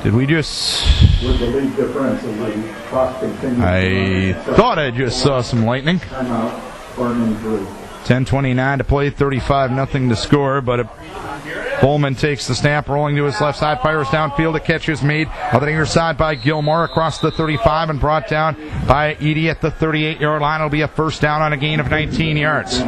Did we just... With the lead differential, the clock continues. I thought I just saw some lightning. Timeout for an injury. 10:29 to play, 35-0 to score, but Bowman takes the snap, rolling to his left side, fires downfield. A catch is made on the near side by Gilmore across the 35 and brought down by Edie at the 38-yard line. It'll be a 1st down on a gain of 19 yards.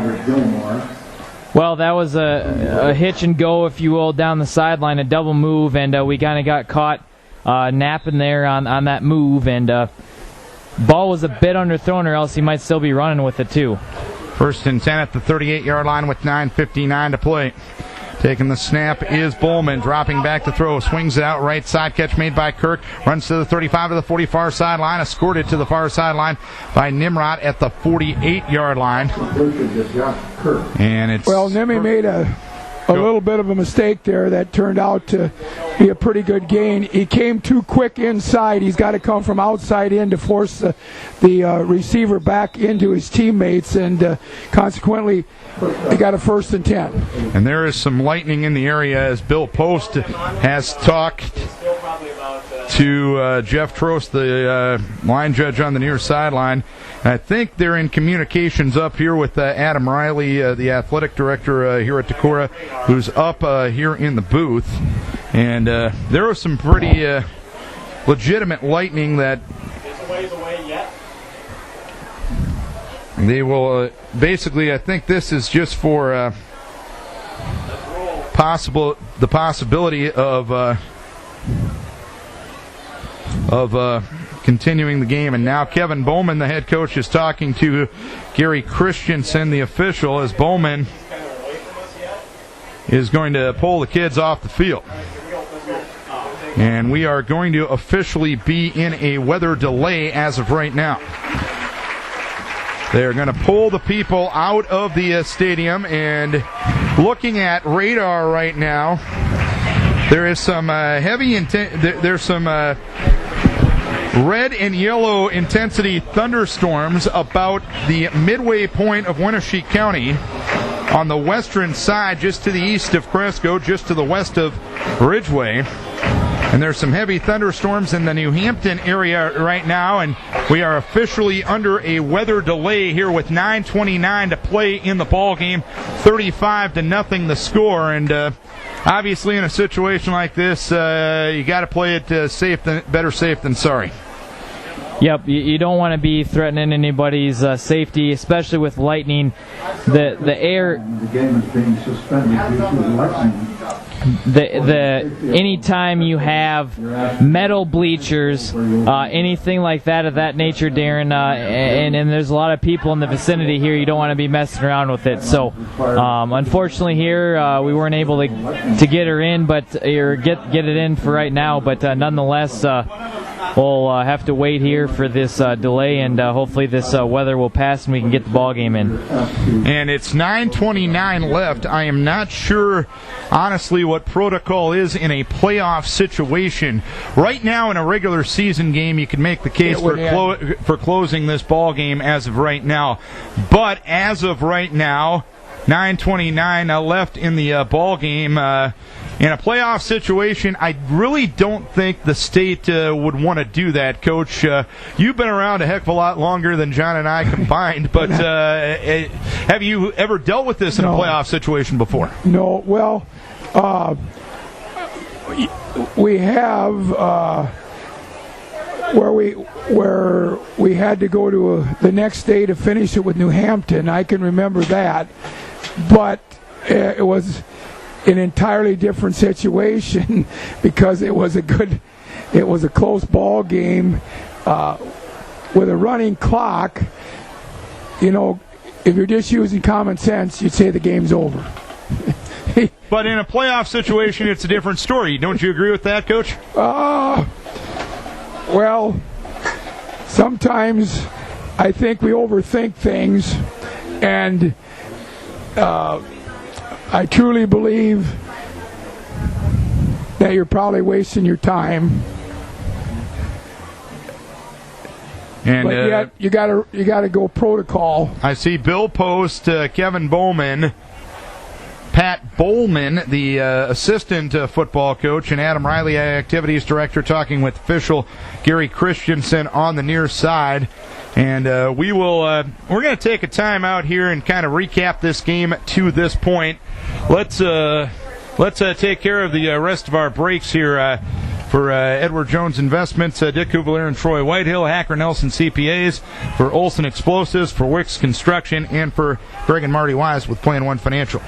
Well, that was a hitch and go, if you will, down the sideline, a double move, and we kind of got caught napping there on that move, and ball was a bit underthrown, or else he might still be running with it too. 1st and 10 at the 38-yard line with 9:59 to play. Taking the snap is Bowman, dropping back to throw, swings it out right side, catch made by Kirk, runs to the 35 to the 40 far sideline, escorted to the far sideline by Nimrod at the 48-yard line. And it's... Well, Nimmy made a little bit of a mistake there that turned out to be a pretty good gain. He came too quick inside. He's got to come from outside in to force the receiver back into his teammates, and consequently he got a 1st and 10. And there is some lightning in the area as Bill Post has talked to Jeff Trost, the line judge on the near sideline. I think they're in communications up here with Adam Riley, the athletic director here at Decorah, who's up here in the booth. And there was some pretty legitimate lightning that they will basically, I think this is just for possibility of continuing the game. And now Kevin Bowman, the head coach, is talking to Gary Christensen, the official, as Bowman is going to pull the kids off the field. And we are going to officially be in a weather delay as of right now. They're going to pull the people out of the stadium, and looking at radar right now, there is some there's some red and yellow intensity thunderstorms about the midway point of Wenatchee County on the western side, just to the east of Cresco, just to the west of Ridgeway. And there's some heavy thunderstorms in the New Hampton area right now, and we are officially under a weather delay here with 9:29 to play in the ball game. 35-0 the score, and obviously in a situation like this, you got to play it better safe than sorry. Yep, you don't want to be threatening anybody's safety, especially with lightning. The air. The game is being suspended due to lightning. Anytime you have metal bleachers, anything like that of that nature, Darren, and there's a lot of people in the vicinity here, you don't want to be messing around with it. So, unfortunately here, we weren't able to get her in, or get it in for right now. But nonetheless, we'll have to wait here for this delay, and hopefully this weather will pass and we can get the ball game in. And it's 9:29 left. I am not sure, honestly, what protocol is in a playoff situation. Right now, in a regular season game, you can make the case for closing this ball game as of right now. But as of right now, 9:29 left in the ball game. In a playoff situation, I really don't think the state would want to do that, Coach. You've been around a heck of a lot longer than John and I combined, but have you ever dealt with this in a playoff situation before? No. Well, we have where we had to go to the next day to finish it with New Hampton. I can remember that, but it was an entirely different situation because it was a close ball game with a running clock. You know, if you're just using common sense, you'd say the game's over. But in a playoff situation, it's a different story. Don't you agree with that, Coach? Well, sometimes I think we overthink things, and I truly believe that you're probably wasting your time. And but yet you gotta go protocol. I see Bill Post, Kevin Bowman, Pat Bowman, the assistant football coach, and Adam Riley, activities director, talking with official Gary Christensen on the near side. And we're going to take a time out here and kind of recap this game to this point. Let's take care of the rest of our breaks here for Edward Jones Investments, Dick Cuvalier and Troy Whitehill, Hacker Nelson CPAs, for Olson Explosives, for Wicks Construction, and for Greg and Marty Wise with Plan One Financial.